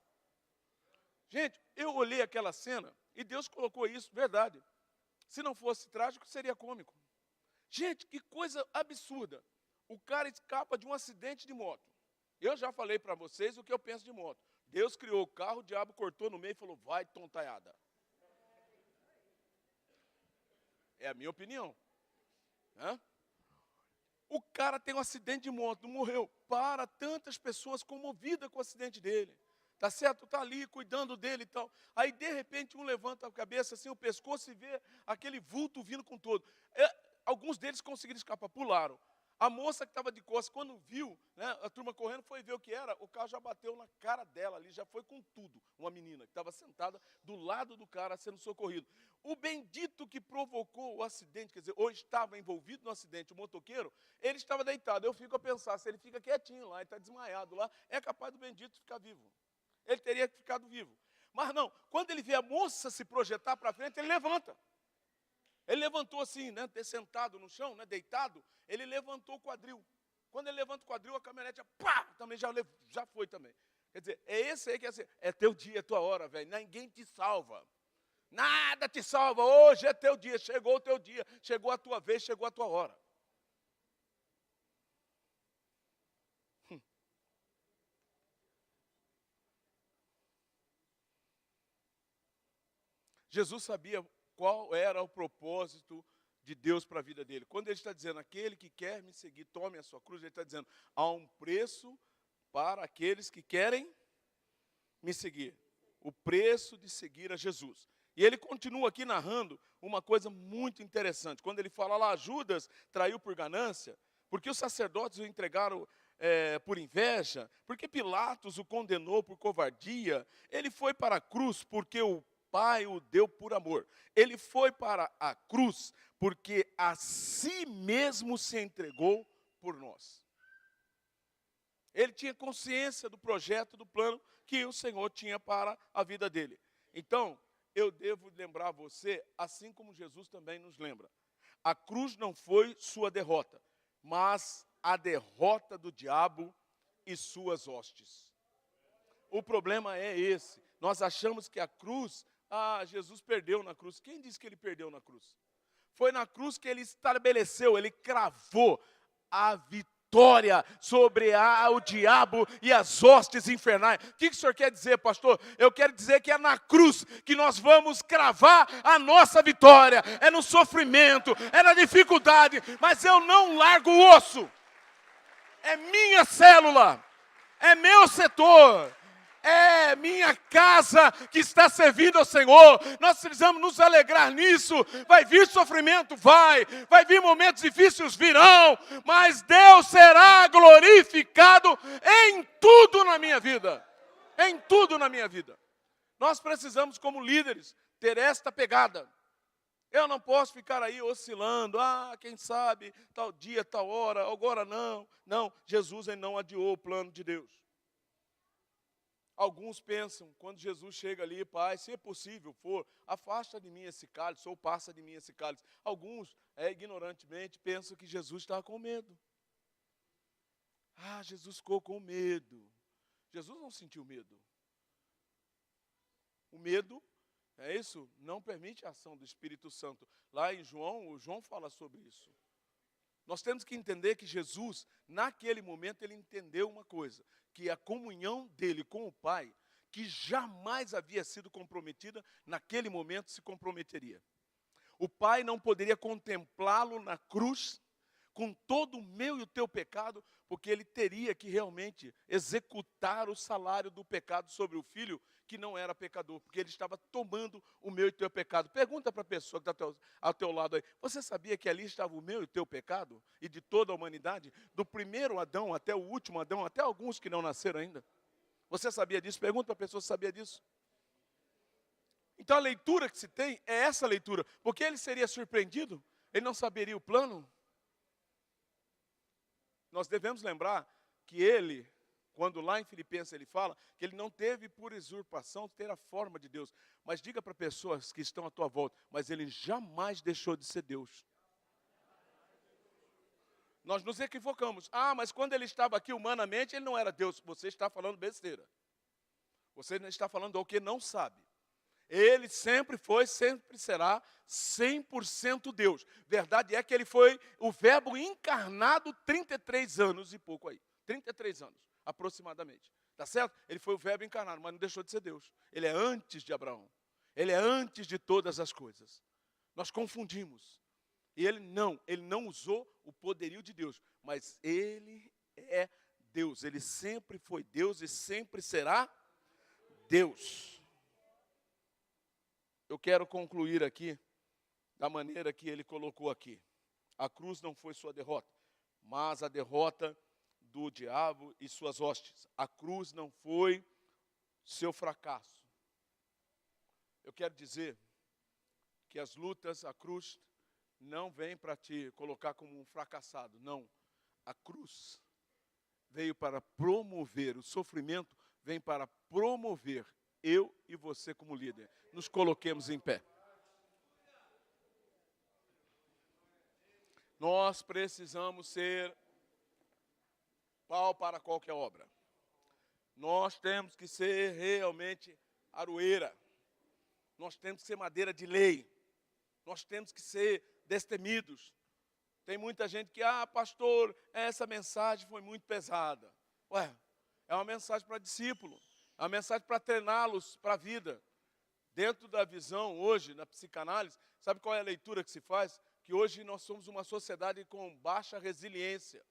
A: Gente, eu olhei aquela cena e Deus colocou isso, verdade. Se não fosse trágico, seria cômico. Gente, que coisa absurda. O cara escapa de um acidente de moto. Eu já falei para vocês o que eu penso de moto. Deus criou o carro, o diabo cortou no meio e falou, vai tontaiada. É a minha opinião. O cara tem um acidente de moto, não morreu. Para tantas pessoas comovidas com o acidente dele. Tá certo? Tá ali cuidando dele e tal. Aí, de repente, um levanta a cabeça, assim, o pescoço e vê aquele vulto vindo com todo. Alguns deles conseguiram escapar, pularam. A moça que estava de costas, quando viu, né, a turma correndo, foi ver o que era. O carro já bateu na cara dela ali, já foi com tudo. Uma menina que estava sentada do lado do cara sendo socorrido. O bendito que provocou o acidente, quer dizer, ou estava envolvido no acidente, o motoqueiro, ele estava deitado. Eu fico a pensar, se ele fica quietinho lá, ele está desmaiado lá, é capaz do bendito ficar vivo. Ele teria ficado vivo. Mas não, quando ele vê a moça se projetar para frente, ele levanta. Ele levantou assim, né, sentado no chão, né, deitado, ele levantou o quadril. Quando ele levanta o quadril, a caminhonete, pá, também já foi também. Quer dizer, é esse aí que é assim, é teu dia, é tua hora, velho, ninguém te salva. Nada te salva, hoje é teu dia, chegou o teu dia, chegou a tua vez, chegou a tua hora. Jesus sabia qual era o propósito de Deus para a vida dele. Quando ele está dizendo, aquele que quer me seguir, tome a sua cruz, ele está dizendo, há um preço para aqueles que querem me seguir. O preço de seguir a Jesus. E ele continua aqui narrando uma coisa muito interessante. Quando ele fala lá, Judas traiu por ganância, porque os sacerdotes o entregaram por inveja, porque Pilatos o condenou por covardia, ele foi para a cruz porque o Pai o deu por amor. Ele foi para a cruz porque a si mesmo se entregou por nós. Ele tinha consciência do projeto, do plano que o Senhor tinha para a vida dele. Então, eu devo lembrar você, assim como Jesus também nos lembra. A cruz não foi sua derrota, mas a derrota do diabo e suas hostes. O problema é esse. Nós achamos que a cruz, Jesus perdeu na cruz. Quem disse que ele perdeu na cruz? Foi na cruz que ele estabeleceu, ele cravou a vitória sobre o diabo e as hostes infernais. O que o senhor quer dizer, pastor? Eu quero dizer que é na cruz que nós vamos cravar a nossa vitória. É no sofrimento, é na dificuldade, mas eu não largo o osso. É minha célula, é meu setor. É minha casa que está servindo ao Senhor. Nós precisamos nos alegrar nisso. Vai vir sofrimento? Vai vir momentos difíceis? Virão. Mas Deus será glorificado em tudo na minha vida. Em tudo na minha vida. Nós precisamos, como líderes, ter esta pegada. Eu não posso ficar aí oscilando, quem sabe, tal dia, tal hora, agora não. Não, Jesus ele não adiou o plano de Deus. Alguns pensam, quando Jesus chega ali, Pai, se é possível for, afasta de mim esse cálice, ou passa de mim esse cálice. Alguns, ignorantemente, pensam que Jesus estava com medo. Jesus ficou com medo. Jesus não sentiu medo. O medo, não permite a ação do Espírito Santo. Lá em João, o João fala sobre isso. Nós temos que entender que Jesus, naquele momento, ele entendeu uma coisa, que a comunhão dele com o Pai, que jamais havia sido comprometida, naquele momento se comprometeria. O Pai não poderia contemplá-lo na cruz, com todo o meu e o teu pecado, porque ele teria que realmente executar o salário do pecado sobre o Filho, que não era pecador, porque ele estava tomando o meu e o teu pecado. Pergunta para a pessoa que está ao teu lado aí, você sabia que ali estava o meu e o teu pecado? E de toda a humanidade? Do primeiro Adão até o último Adão, até alguns que não nasceram ainda. Você sabia disso? Pergunta para a pessoa se sabia disso. Então a leitura que se tem é essa leitura, porque ele seria surpreendido? Ele não saberia o plano? Nós devemos lembrar que ele, quando lá em Filipenses ele fala, que ele não teve por usurpação ter a forma de Deus. Mas diga para pessoas que estão à tua volta, mas ele jamais deixou de ser Deus. Nós nos equivocamos. Mas quando ele estava aqui humanamente, ele não era Deus. Você está falando besteira. Você está falando o que não sabe. Ele sempre foi, sempre será 100% Deus. Verdade é que ele foi o verbo encarnado 33 anos e pouco aí. 33 anos, aproximadamente. Tá certo? Ele foi o verbo encarnado, mas não deixou de ser Deus. Ele é antes de Abraão. Ele é antes de todas as coisas. Nós confundimos. E ele não usou o poderio de Deus, mas ele é Deus, ele sempre foi Deus e sempre será Deus. Eu quero concluir aqui da maneira que ele colocou aqui. A cruz não foi sua derrota, mas a derrota do diabo e suas hostes. A cruz não foi seu fracasso. Eu quero dizer que as lutas, a cruz, não vem para te colocar como um fracassado. Não. A cruz veio para promover, o sofrimento vem para promover eu e você como líder. Nos coloquemos em pé. Nós precisamos ser pau para qualquer obra. Nós temos que ser realmente aroeira. Nós temos que ser madeira de lei. Nós temos que ser destemidos. Tem muita gente que, pastor, essa mensagem foi muito pesada. Ué, é uma mensagem para discípulo. É uma mensagem para treiná-los para a vida. Dentro da visão, hoje, na psicanálise, sabe qual é a leitura que se faz? Que hoje nós somos uma sociedade com baixa resiliência.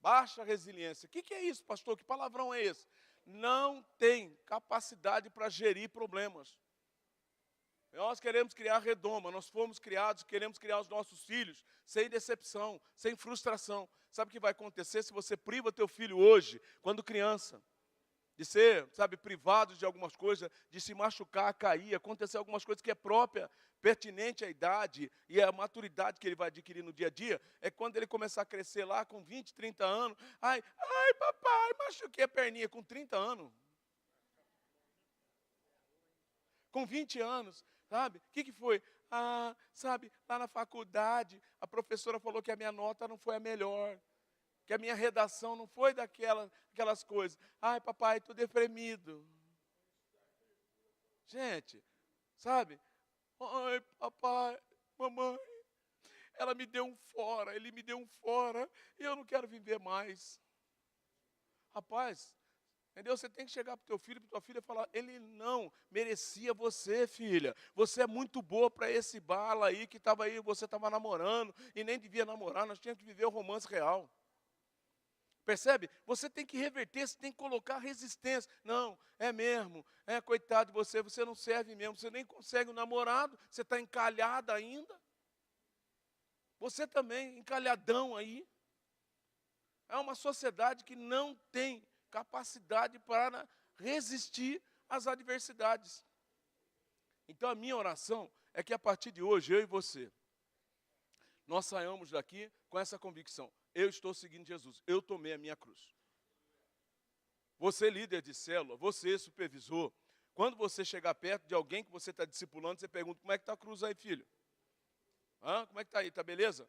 A: Baixa resiliência. O que é isso, pastor? Que palavrão é esse? Não tem capacidade para gerir problemas. Nós queremos criar redoma, nós fomos criados, queremos criar os nossos filhos sem decepção, sem frustração. Sabe o que vai acontecer se você priva teu filho hoje, quando criança, de ser, privado de algumas coisas, de se machucar, cair, acontecer algumas coisas que é própria, pertinente à idade e à maturidade que ele vai adquirir no dia a dia, é quando ele começar a crescer lá com 20, 30 anos, ai papai, machuquei a perninha com 30 anos. Com 20 anos, sabe? O que foi? Lá na faculdade, a professora falou que a minha nota não foi a melhor, que a minha redação não foi aquelas coisas. Ai, papai, estou deprimido. Gente, sabe? Ai, papai, mamãe, ela me deu um fora, ele me deu um fora, e eu não quero viver mais. Rapaz, entendeu? Você tem que chegar para o teu filho, para tua filha e falar, ele não merecia você, filha. Você é muito boa para esse bala aí, que estava aí, você estava namorando, e nem devia namorar, nós tínhamos que viver o romance real. Percebe? Você tem que reverter, você tem que colocar resistência. Não, é mesmo, coitado de você, você não serve mesmo, você nem consegue um namorado, você está encalhada ainda. Você também, encalhadão aí. É uma sociedade que não tem capacidade para resistir às adversidades. Então a minha oração é que a partir de hoje, eu e você, nós saiamos daqui com essa convicção. Eu estou seguindo Jesus, eu tomei a minha cruz. Você líder de célula, você supervisor, quando você chegar perto de alguém que você está discipulando, você pergunta, como é que está a cruz aí, filho? Como é que está aí, está beleza?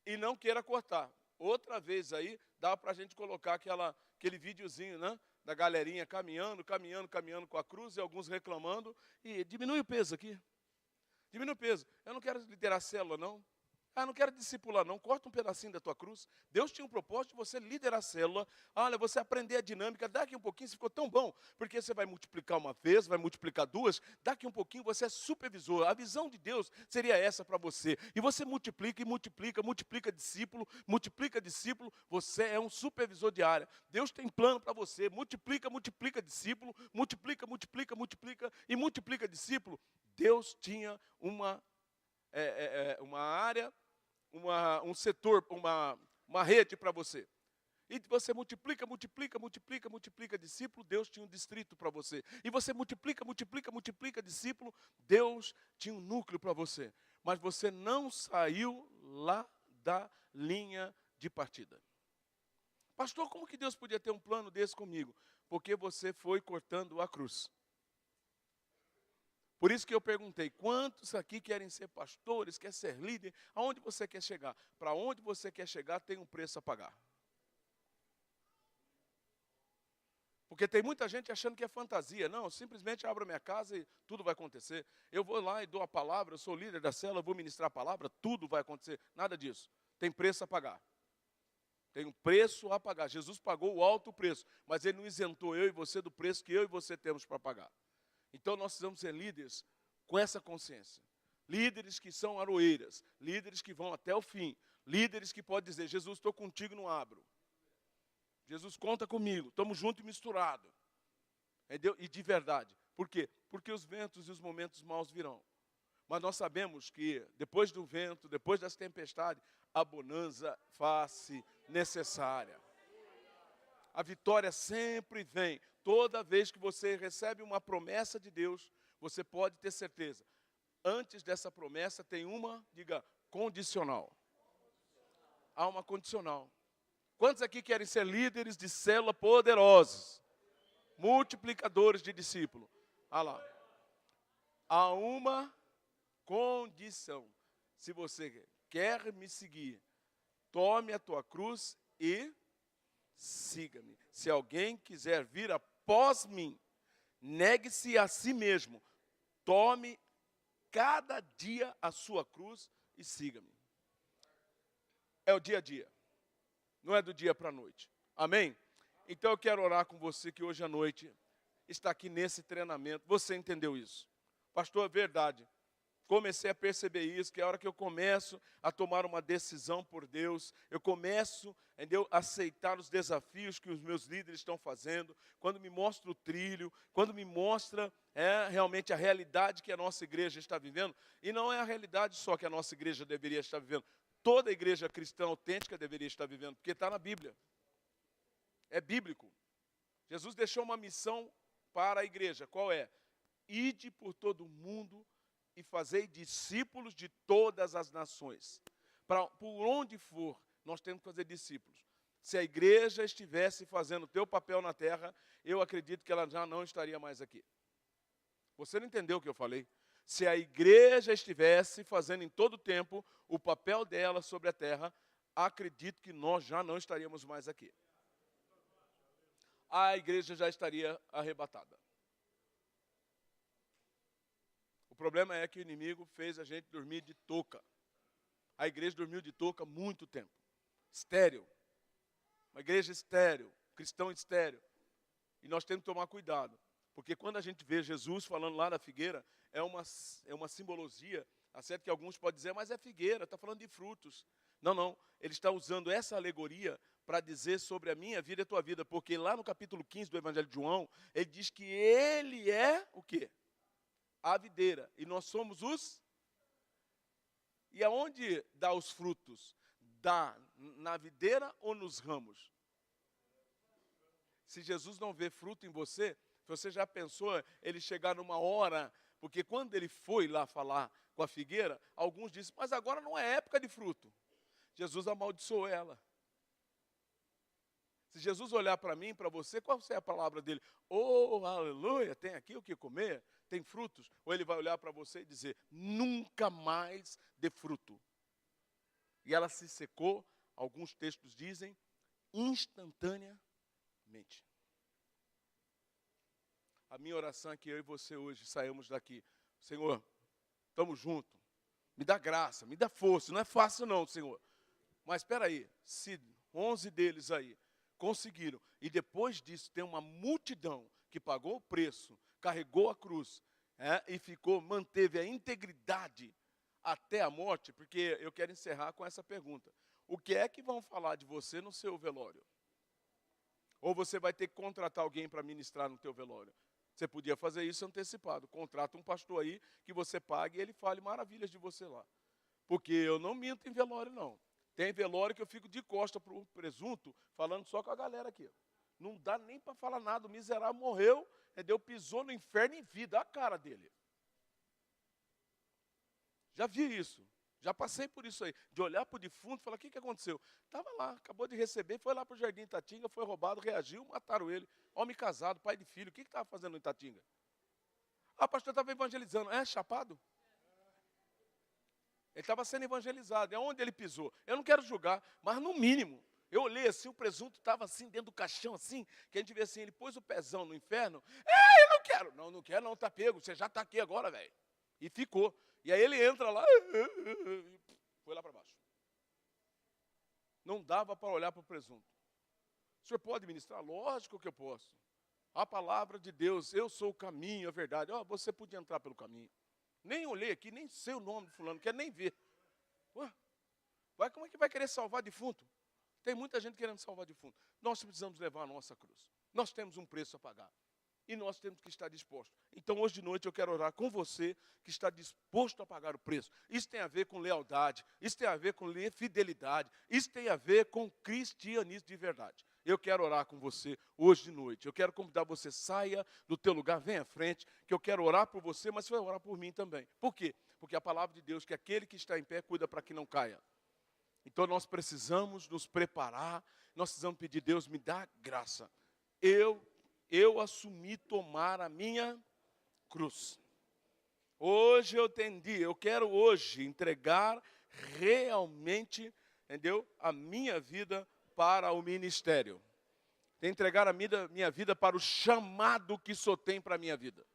A: E não queira cortar. Outra vez aí, dá para a gente colocar aquele videozinho, né? Da galerinha caminhando com a cruz e alguns reclamando. E diminui o peso aqui. Diminui o peso. Eu não quero liderar célula, não. Não quero discipular, não. Corta um pedacinho da tua cruz. Deus tinha um propósito de você liderar a célula. Olha, você aprender a dinâmica. Daqui um pouquinho, você ficou tão bom. Porque você vai multiplicar uma vez, vai multiplicar duas. Daqui um pouquinho, você é supervisor. A visão de Deus seria essa para você. E você multiplica e multiplica discípulo. Você é um supervisor de área. Deus tem plano para você. Multiplica discípulo. Multiplica e multiplica discípulo. Deus tinha uma área, um setor, uma rede para você. E você multiplica discípulo, Deus tinha um distrito para você. E você multiplica discípulo, Deus tinha um núcleo para você. Mas você não saiu lá da linha de partida. Pastor, como que Deus podia ter um plano desse comigo? Porque você foi cortando a cruz. Por isso que eu perguntei, quantos aqui querem ser pastores, querem ser líder? Aonde você quer chegar? Para onde você quer chegar tem um preço a pagar. Porque tem muita gente achando que é fantasia. Não, simplesmente abro a minha casa e tudo vai acontecer. Eu vou lá e dou a palavra, eu sou líder da célula, vou ministrar a palavra, tudo vai acontecer. Nada disso. Tem preço a pagar. Tem um preço a pagar. Jesus pagou o alto preço, mas Ele não isentou eu e você do preço que eu e você temos para pagar. Então nós precisamos ser líderes com essa consciência. líderes que são aroeiras, líderes que vão até o fim, líderes que podem dizer, Jesus, estou contigo, não abro. Jesus, conta comigo, estamos juntos e misturados. Entendeu? E de verdade. Por quê? Porque os ventos e os momentos maus virão. Mas nós sabemos que depois do vento, depois das tempestades, a bonança faz-se necessária. A vitória sempre vem. Toda vez que você recebe uma promessa de Deus, você pode ter certeza. Antes dessa promessa tem uma, diga, condicional. Há uma condicional. Quantos aqui querem ser líderes de célula poderosos? Multiplicadores de discípulos. Olha lá. Há uma condição. Se você quer me seguir, tome a tua cruz e siga-me. Se alguém quiser vir após mim, negue-se a si mesmo. Tome cada dia a sua cruz e siga-me. É o dia a dia. Não é do dia para a noite. Amém? Então eu quero orar com você que hoje à noite está aqui nesse treinamento. Você entendeu isso? Pastor, é verdade. Comecei a perceber isso, que a hora que eu começo a tomar uma decisão por Deus, eu começo, entendeu, a aceitar os desafios que os meus líderes estão fazendo, quando me mostra o trilho, quando me mostra realmente a realidade que a nossa igreja está vivendo, e não é a realidade só que a nossa igreja deveria estar vivendo, toda a igreja cristã autêntica deveria estar vivendo, porque está na Bíblia, é bíblico. Jesus deixou uma missão para a igreja, qual é? Ide por todo o mundo e fazei discípulos de todas as nações. Por onde for, nós temos que fazer discípulos. Se a igreja estivesse fazendo o teu papel na terra, eu acredito que ela já não estaria mais aqui. Você não entendeu o que eu falei? Se a igreja estivesse fazendo em todo o tempo o papel dela sobre a terra, acredito que nós já não estaríamos mais aqui. A igreja já estaria arrebatada. O problema é que o inimigo fez a gente dormir de touca. A igreja dormiu de touca há muito tempo. Estéril. Uma igreja estéril, cristão estéril. E nós temos que tomar cuidado. Porque quando a gente vê Jesus falando lá na figueira, é uma simbologia, acerca que alguns podem dizer, mas é figueira, está falando de frutos. Não, não. Ele está usando essa alegoria para dizer sobre a minha vida e a tua vida. Porque lá no capítulo 15 do Evangelho de João, ele diz que ele é o quê? A videira, e nós somos os... E aonde dá os frutos? Dá na videira ou nos ramos? Se Jesus não vê fruto em você, você já pensou ele chegar numa hora... Porque quando ele foi lá falar com a figueira, alguns disseram, mas agora não é época de fruto. Jesus amaldiçoou ela. Se Jesus olhar para mim, para você, qual é a palavra dele? Oh, aleluia, tem aqui o que comer? Tem frutos? Ou ele vai olhar para você e dizer, nunca mais dê fruto. E ela se secou, alguns textos dizem, instantaneamente. A minha oração é que eu e você hoje saímos daqui. Senhor, estamos juntos. Me dá graça, me dá força. Não é fácil não, Senhor. Mas espera aí, se 11 deles aí conseguiram, e depois disso tem uma multidão que pagou o preço, carregou a cruz, e manteve a integridade até a morte, porque eu quero encerrar com essa pergunta. O que é que vão falar de você no seu velório? Ou você vai ter que contratar alguém para ministrar no teu velório? Você podia fazer isso antecipado. Contrata um pastor aí que você pague e ele fale maravilhas de você lá. Porque eu não minto em velório, não. Tem velório que eu fico de costa para o presunto, falando só com a galera aqui. Não dá nem para falar nada. O miserável morreu, entendeu? Pisou no inferno em vida. Olha a cara dele. Já vi isso. Já passei por isso aí. De olhar para o defunto e falar, o que aconteceu? Estava lá, acabou de receber, foi lá para o Jardim Itatinga, foi roubado, reagiu, mataram ele. Homem casado, pai de filho, o que estava fazendo no Itatinga? Ah, pastor estava evangelizando. É, chapado? Ele estava sendo evangelizado. É onde ele pisou. Eu não quero julgar, mas no mínimo, eu olhei assim, o presunto estava assim, dentro do caixão, assim, que a gente vê assim, ele pôs o pezão no inferno. Eu não quero. Não, não quero não, está pego. Você já está aqui agora, velho. E ficou. E aí ele entra lá, e foi lá para baixo. Não dava para olhar para o presunto. O senhor pode ministrar? Lógico que eu posso. A palavra de Deus, eu sou o caminho, a verdade. Você podia entrar pelo caminho. Nem olhei aqui, nem sei o nome do fulano, não quero nem ver. Ué, como é que vai querer salvar defunto? Tem muita gente querendo salvar defunto. Nós precisamos levar a nossa cruz. Nós temos um preço a pagar. E nós temos que estar dispostos. Então, hoje de noite, eu quero orar com você que está disposto a pagar o preço. Isso tem a ver com lealdade. Isso tem a ver com fidelidade. Isso tem a ver com cristianismo de verdade. Eu quero orar com você hoje de noite. Eu quero convidar você, saia do teu lugar, venha à frente, que eu quero orar por você, mas você vai orar por mim também. Por quê? Porque a palavra de Deus, que aquele que está em pé, cuida para que não caia. Então, nós precisamos nos preparar, nós precisamos pedir, Deus, me dá graça. Eu assumi tomar a minha cruz. Hoje eu entendi, eu quero hoje entregar realmente, entendeu? A minha vida para o ministério. Entregar a minha vida para o chamado que só tem para a minha vida.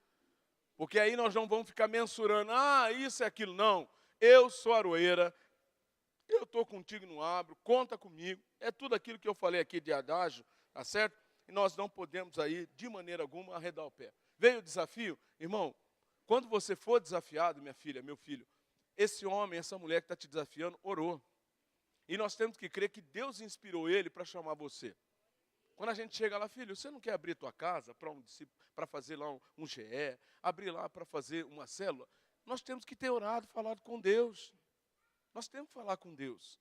A: Porque aí nós não vamos ficar mensurando, isso é aquilo. Não, eu sou Aroeira, eu estou contigo no abro, conta comigo. É tudo aquilo que eu falei aqui de adágio, tá certo? E nós não podemos aí, de maneira alguma, arredar o pé. Veio o desafio? Irmão, quando você for desafiado, minha filha, meu filho, esse homem, essa mulher que está te desafiando, orou. E nós temos que crer que Deus inspirou ele para chamar você. Quando a gente chega lá, filho, você não quer abrir tua casa para fazer lá um GE, abrir lá para fazer uma célula? Nós temos que ter orado, falado com Deus. Nós temos que falar com Deus.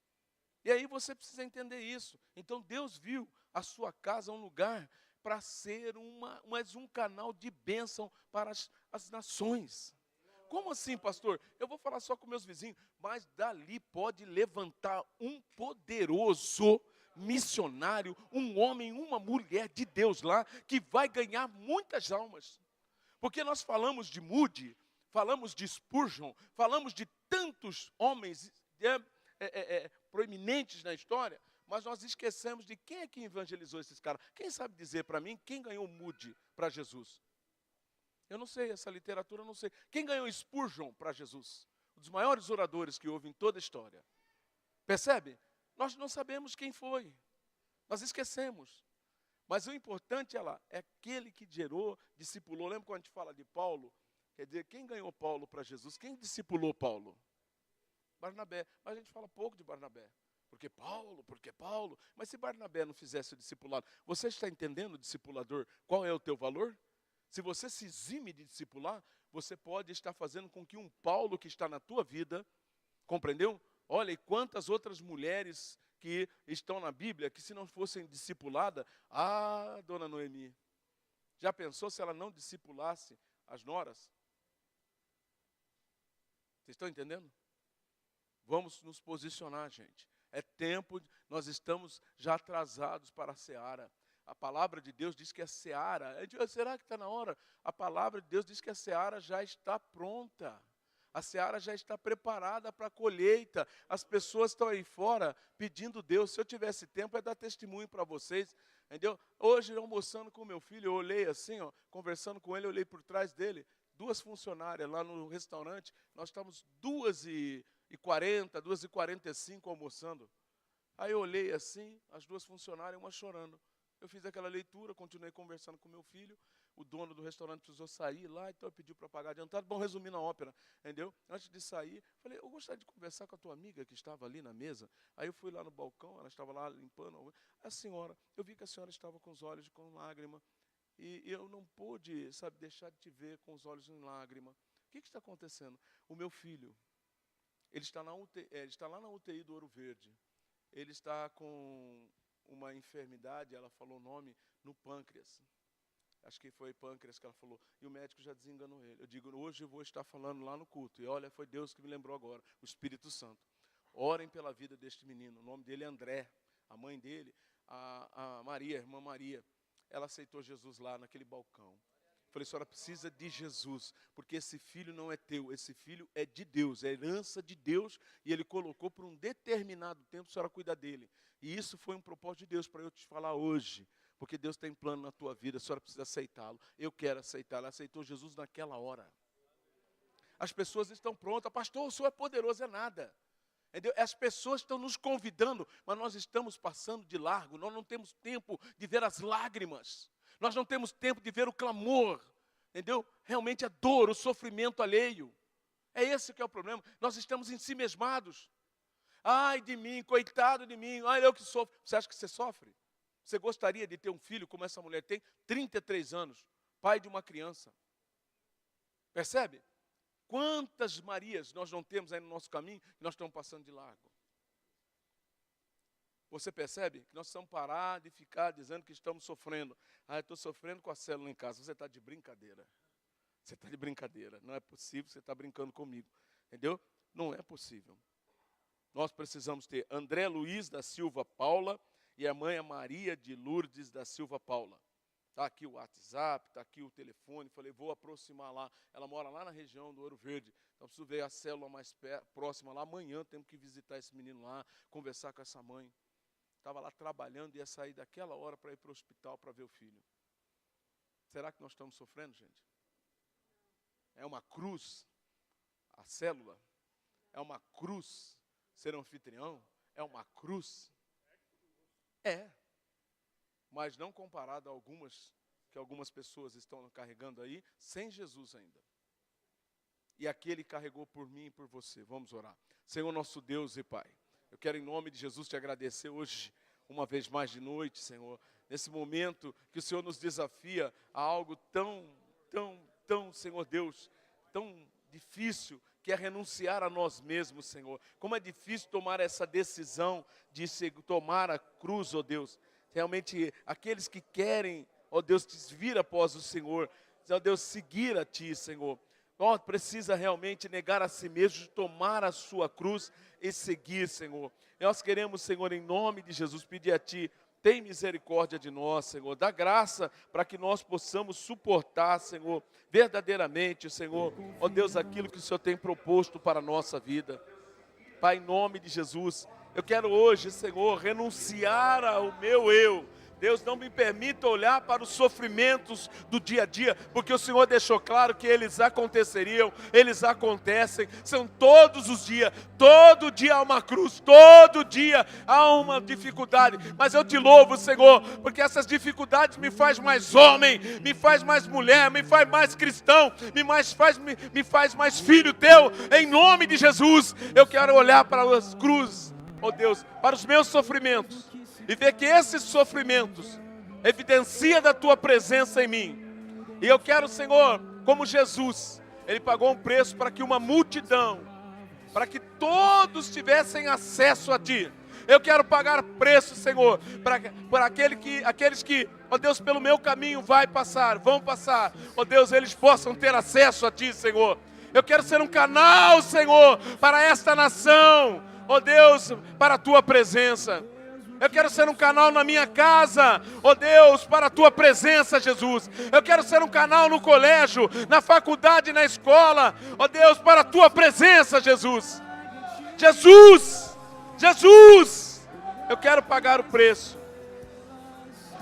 A: E aí você precisa entender isso. Então Deus viu a sua casa um lugar para ser mais um canal de bênção para as nações. Como assim, pastor? Eu vou falar só com meus vizinhos, mas dali pode levantar um poderoso missionário, um homem, uma mulher de Deus lá, que vai ganhar muitas almas. Porque nós falamos de Moody, falamos de Spurgeon, falamos de tantos homens proeminentes na história, mas nós esquecemos de quem é que evangelizou esses caras. Quem sabe dizer para mim quem ganhou Moody para Jesus? Eu não sei, essa literatura eu não sei. Quem ganhou Spurgeon para Jesus? Um dos maiores oradores que houve em toda a história. Percebe? Nós não sabemos quem foi. Nós esquecemos. Mas o importante é aquele que gerou, discipulou. Lembra quando a gente fala de Paulo? Quer dizer, quem ganhou Paulo para Jesus? Quem discipulou Paulo? Barnabé. Mas a gente fala pouco de Barnabé. Porque Paulo. Mas se Barnabé não fizesse o discipulado, você está entendendo, discipulador, qual é o teu valor? Se você se exime de discipular, você pode estar fazendo com que um Paulo que está na tua vida, compreendeu? Olha, e quantas outras mulheres que estão na Bíblia, que se não fossem discipuladas, dona Noemi, já pensou se ela não discipulasse as noras? Vocês estão entendendo? Vamos nos posicionar, gente. É tempo, nós estamos já atrasados para a seara. A palavra de Deus diz que a seara, será que está na hora? A palavra de Deus diz que a seara já está pronta. A seara já está preparada para a colheita. As pessoas estão aí fora pedindo Deus. Se eu tivesse tempo, é dar testemunho para vocês. Entendeu? Hoje, almoçando com meu filho, eu olhei assim, conversando com ele, eu olhei por trás dele. 2 funcionárias lá no restaurante. Nós estávamos 2h40, 2h45 almoçando. Aí eu olhei assim, as 2 funcionárias, uma chorando. Eu fiz aquela leitura, continuei conversando com meu filho. O dono do restaurante precisou sair lá, então eu pedi para pagar adiantado. Bom, resumindo a ópera, entendeu? Antes de sair, falei, eu gostaria de conversar com a tua amiga que estava ali na mesa. Aí eu fui lá no balcão, ela estava lá limpando. A senhora, eu vi que a senhora estava com os olhos com lágrima. E eu não pude, deixar de te ver com os olhos em lágrima. O que está acontecendo? O meu filho, ele está lá na UTI do Ouro Verde. Ele está com uma enfermidade, ela falou o nome, no pâncreas. Acho que foi pâncreas que ela falou. E o médico já desenganou ele. Eu digo, hoje eu vou estar falando lá no culto. E olha, foi Deus que me lembrou agora, o Espírito Santo. Orem pela vida deste menino. O nome dele é André. A mãe dele, a Maria, a irmã Maria, ela aceitou Jesus lá naquele balcão. Falei, a senhora precisa de Jesus, porque esse filho não é teu, esse filho é de Deus, é herança de Deus, e Ele colocou por um determinado tempo, a senhora cuida dele. E isso foi um propósito de Deus para eu te falar hoje, porque Deus tem plano na tua vida, a senhora precisa aceitá-lo. Eu quero aceitá-lo, ela aceitou Jesus naquela hora. As pessoas estão prontas, pastor, o senhor é poderoso, é nada. Entendeu? As pessoas estão nos convidando, mas nós estamos passando de largo, nós não temos tempo de ver as lágrimas. Nós não temos tempo de ver o clamor, entendeu? Realmente a dor, o sofrimento alheio. É esse que é o problema. Nós estamos ensimesmados. Ai de mim, coitado de mim, ai eu que sofro. Você acha que você sofre? Você gostaria de ter um filho como essa mulher tem? 33 anos, pai de uma criança. Percebe? Quantas Marias nós não temos aí no nosso caminho e nós estamos passando de largo? Você percebe que nós precisamos parar de ficar dizendo que estamos sofrendo. Ah, eu estou sofrendo com a célula em casa. Você está de brincadeira. Você está de brincadeira. Não é possível, você está brincando comigo. Entendeu? Não é possível. Nós precisamos ter André Luiz da Silva Paula e a mãe Maria de Lourdes da Silva Paula. Está aqui o WhatsApp, está aqui o telefone. Falei, vou aproximar lá. Ela mora lá na região do Ouro Verde. Então, preciso ver a célula mais próxima lá. Amanhã temos que visitar esse menino lá, conversar com essa mãe. Estava lá trabalhando e ia sair daquela hora para ir para o hospital para ver o filho. Será que nós estamos sofrendo, gente? É uma cruz a célula? É uma cruz ser anfitrião? É uma cruz? É. Mas não comparado a algumas que algumas pessoas estão carregando aí, sem Jesus ainda. E aquele carregou por mim e por você. Vamos orar. Senhor nosso Deus e Pai, eu quero em nome de Jesus te agradecer hoje, uma vez mais de noite, Senhor, nesse momento que o Senhor nos desafia a algo tão, Senhor Deus, tão difícil, que é renunciar a nós mesmos, Senhor. Como é difícil tomar essa decisão de tomar a cruz, ó Deus. Realmente, aqueles que querem, ó Deus, vir após o Senhor, ó Deus, seguir a Ti, Senhor. Ó, precisa realmente negar a si mesmo, tomar a sua cruz e seguir, Senhor. Nós queremos, Senhor, em nome de Jesus, pedir a Ti, tem misericórdia de nós, Senhor. Dá graça para que nós possamos suportar, Senhor, verdadeiramente, Senhor, ó Deus, aquilo que o Senhor tem proposto para a nossa vida. Pai, em nome de Jesus, eu quero hoje, Senhor, renunciar ao meu eu. Deus, não me permita olhar para os sofrimentos do dia a dia, porque o Senhor deixou claro que eles aconteceriam, eles acontecem, são todos os dias, todo dia há uma cruz, todo dia há uma dificuldade, mas eu te louvo, Senhor, porque essas dificuldades me faz mais homem, me faz mais mulher, me faz mais cristão, me faz mais filho teu, em nome de Jesus. Eu quero olhar para as cruzes, ó Deus, para os meus sofrimentos, e ver que esses sofrimentos evidenciam da Tua presença em mim. E eu quero, Senhor, como Jesus, Ele pagou um preço para que uma multidão, para que todos tivessem acesso a Ti. Eu quero pagar preço, Senhor, para aqueles que, ó Deus, pelo meu caminho vão passar, ó Deus, eles possam ter acesso a Ti, Senhor. Eu quero ser um canal, Senhor, para esta nação, ó Deus, para a Tua presença. Eu quero ser um canal na minha casa, ó Deus, para a Tua presença, Jesus. Eu quero ser um canal no colégio, na faculdade, na escola, ó Deus, para a Tua presença, Jesus. Jesus, Jesus, eu quero pagar o preço.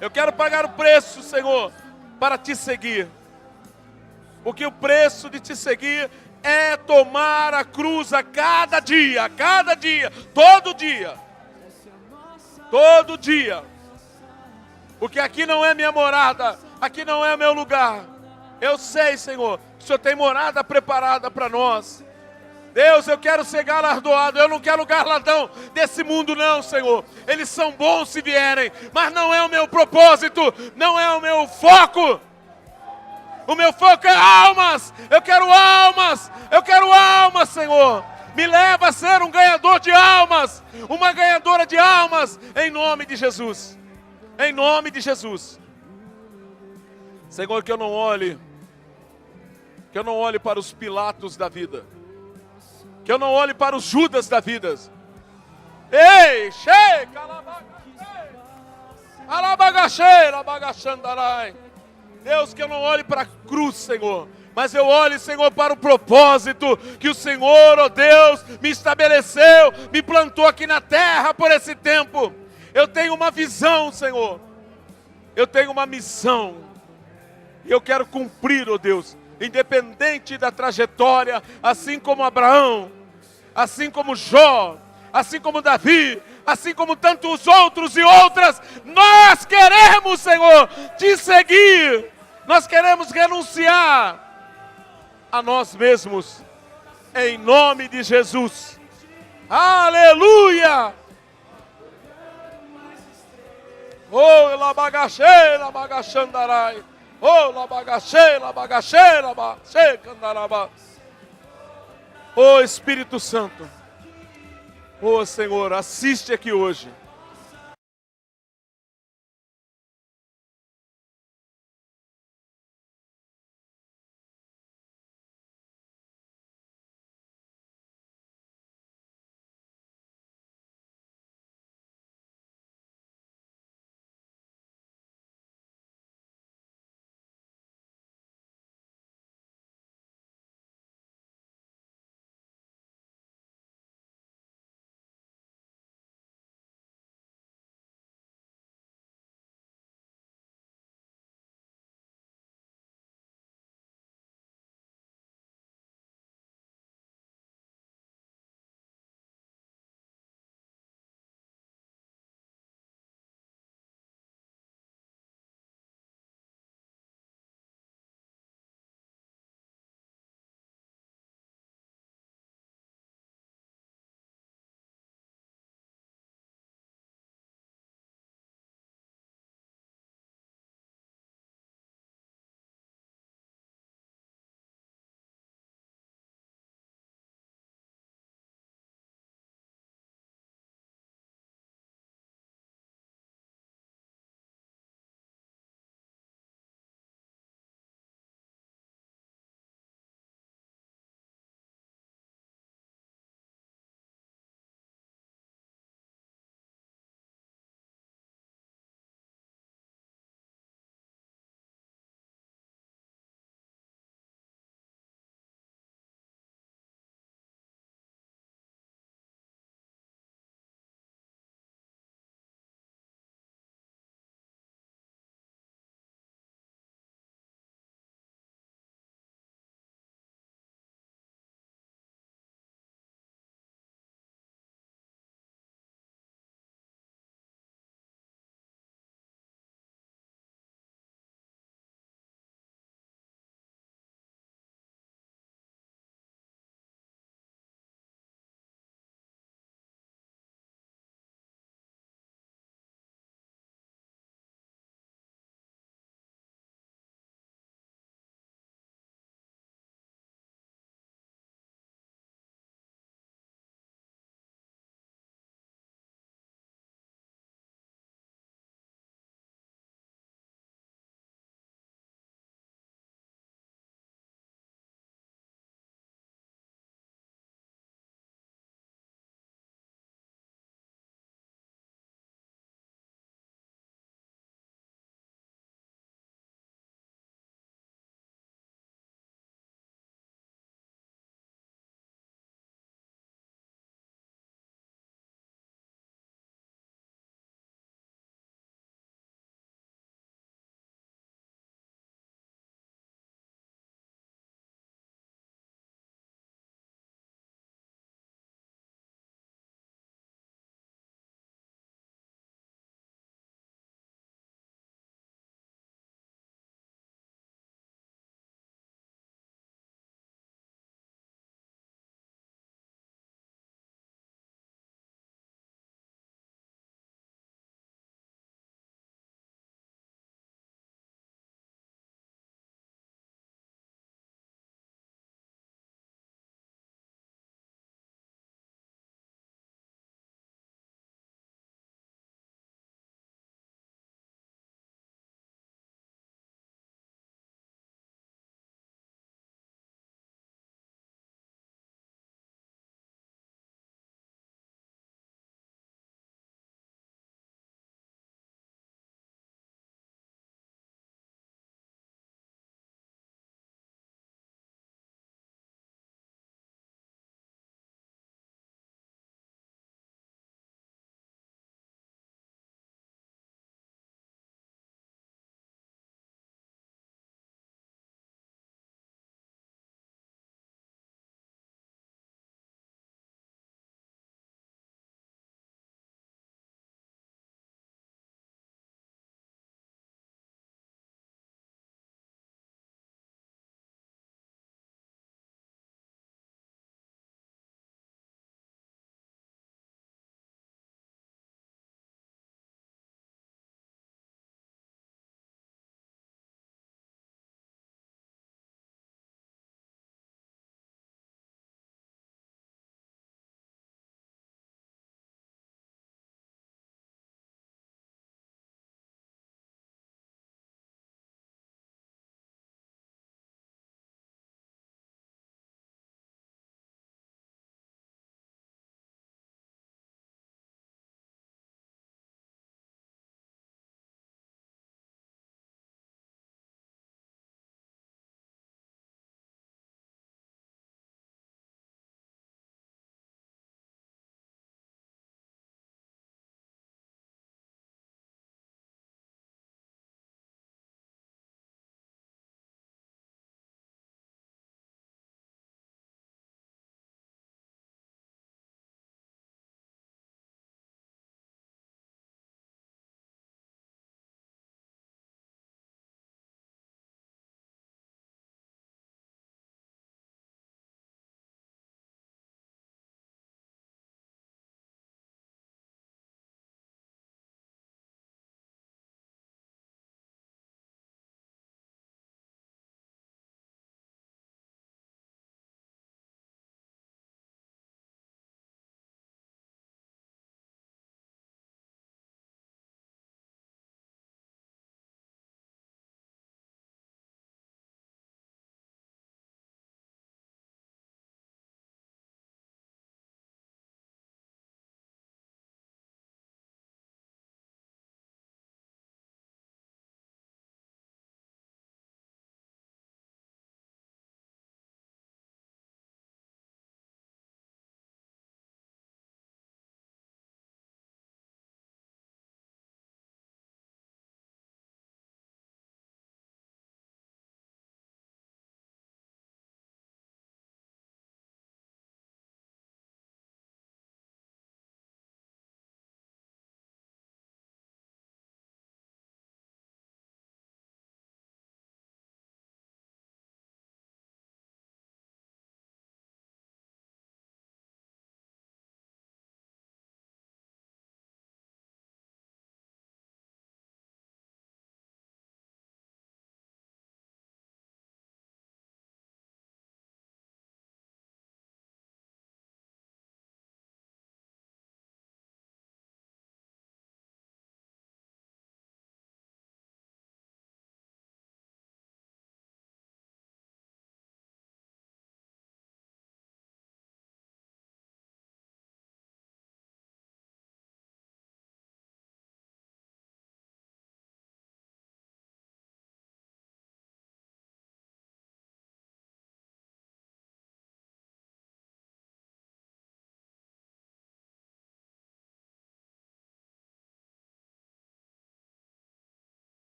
A: Eu quero pagar o preço, Senhor, para Te seguir. Porque o preço de Te seguir é tomar a cruz a cada dia, todo dia. Todo dia, porque aqui não é minha morada, aqui não é meu lugar. Eu sei, Senhor, que o Senhor tem morada preparada para nós. Deus, eu quero ser galardoado, eu não quero galardão desse mundo não, Senhor. Eles são bons se vierem, mas não é o meu propósito, não é o meu foco. O meu foco é almas, eu quero almas, Senhor. Me leva a ser um ganhador de almas, uma ganhadora de almas, em nome de Jesus. Em nome de Jesus. Senhor, que eu não olhe para os Pilatos da vida, que eu não olhe para os Judas da vida. Ei, chei, alabagachei, alabagachandarai. Deus, que eu não olhe para a cruz, Senhor, mas eu olho, Senhor, para o propósito que o Senhor, ó Deus, me estabeleceu, me plantou aqui na terra por esse tempo. Eu tenho uma visão, Senhor. Eu tenho uma missão. E eu quero cumprir, ó Deus, independente da trajetória, assim como Abraão, assim como Jó, assim como Davi, assim como tantos outros e outras. Nós queremos, Senhor, Te seguir. Nós queremos renunciar a nós mesmos em nome de Jesus. Aleluia! Oh, labagaxê, labagaxandarai. Oh, labagaxê, labagaxê, labaxê, candarabá. Oh, Espírito Santo. Oh, Senhor, assiste aqui hoje.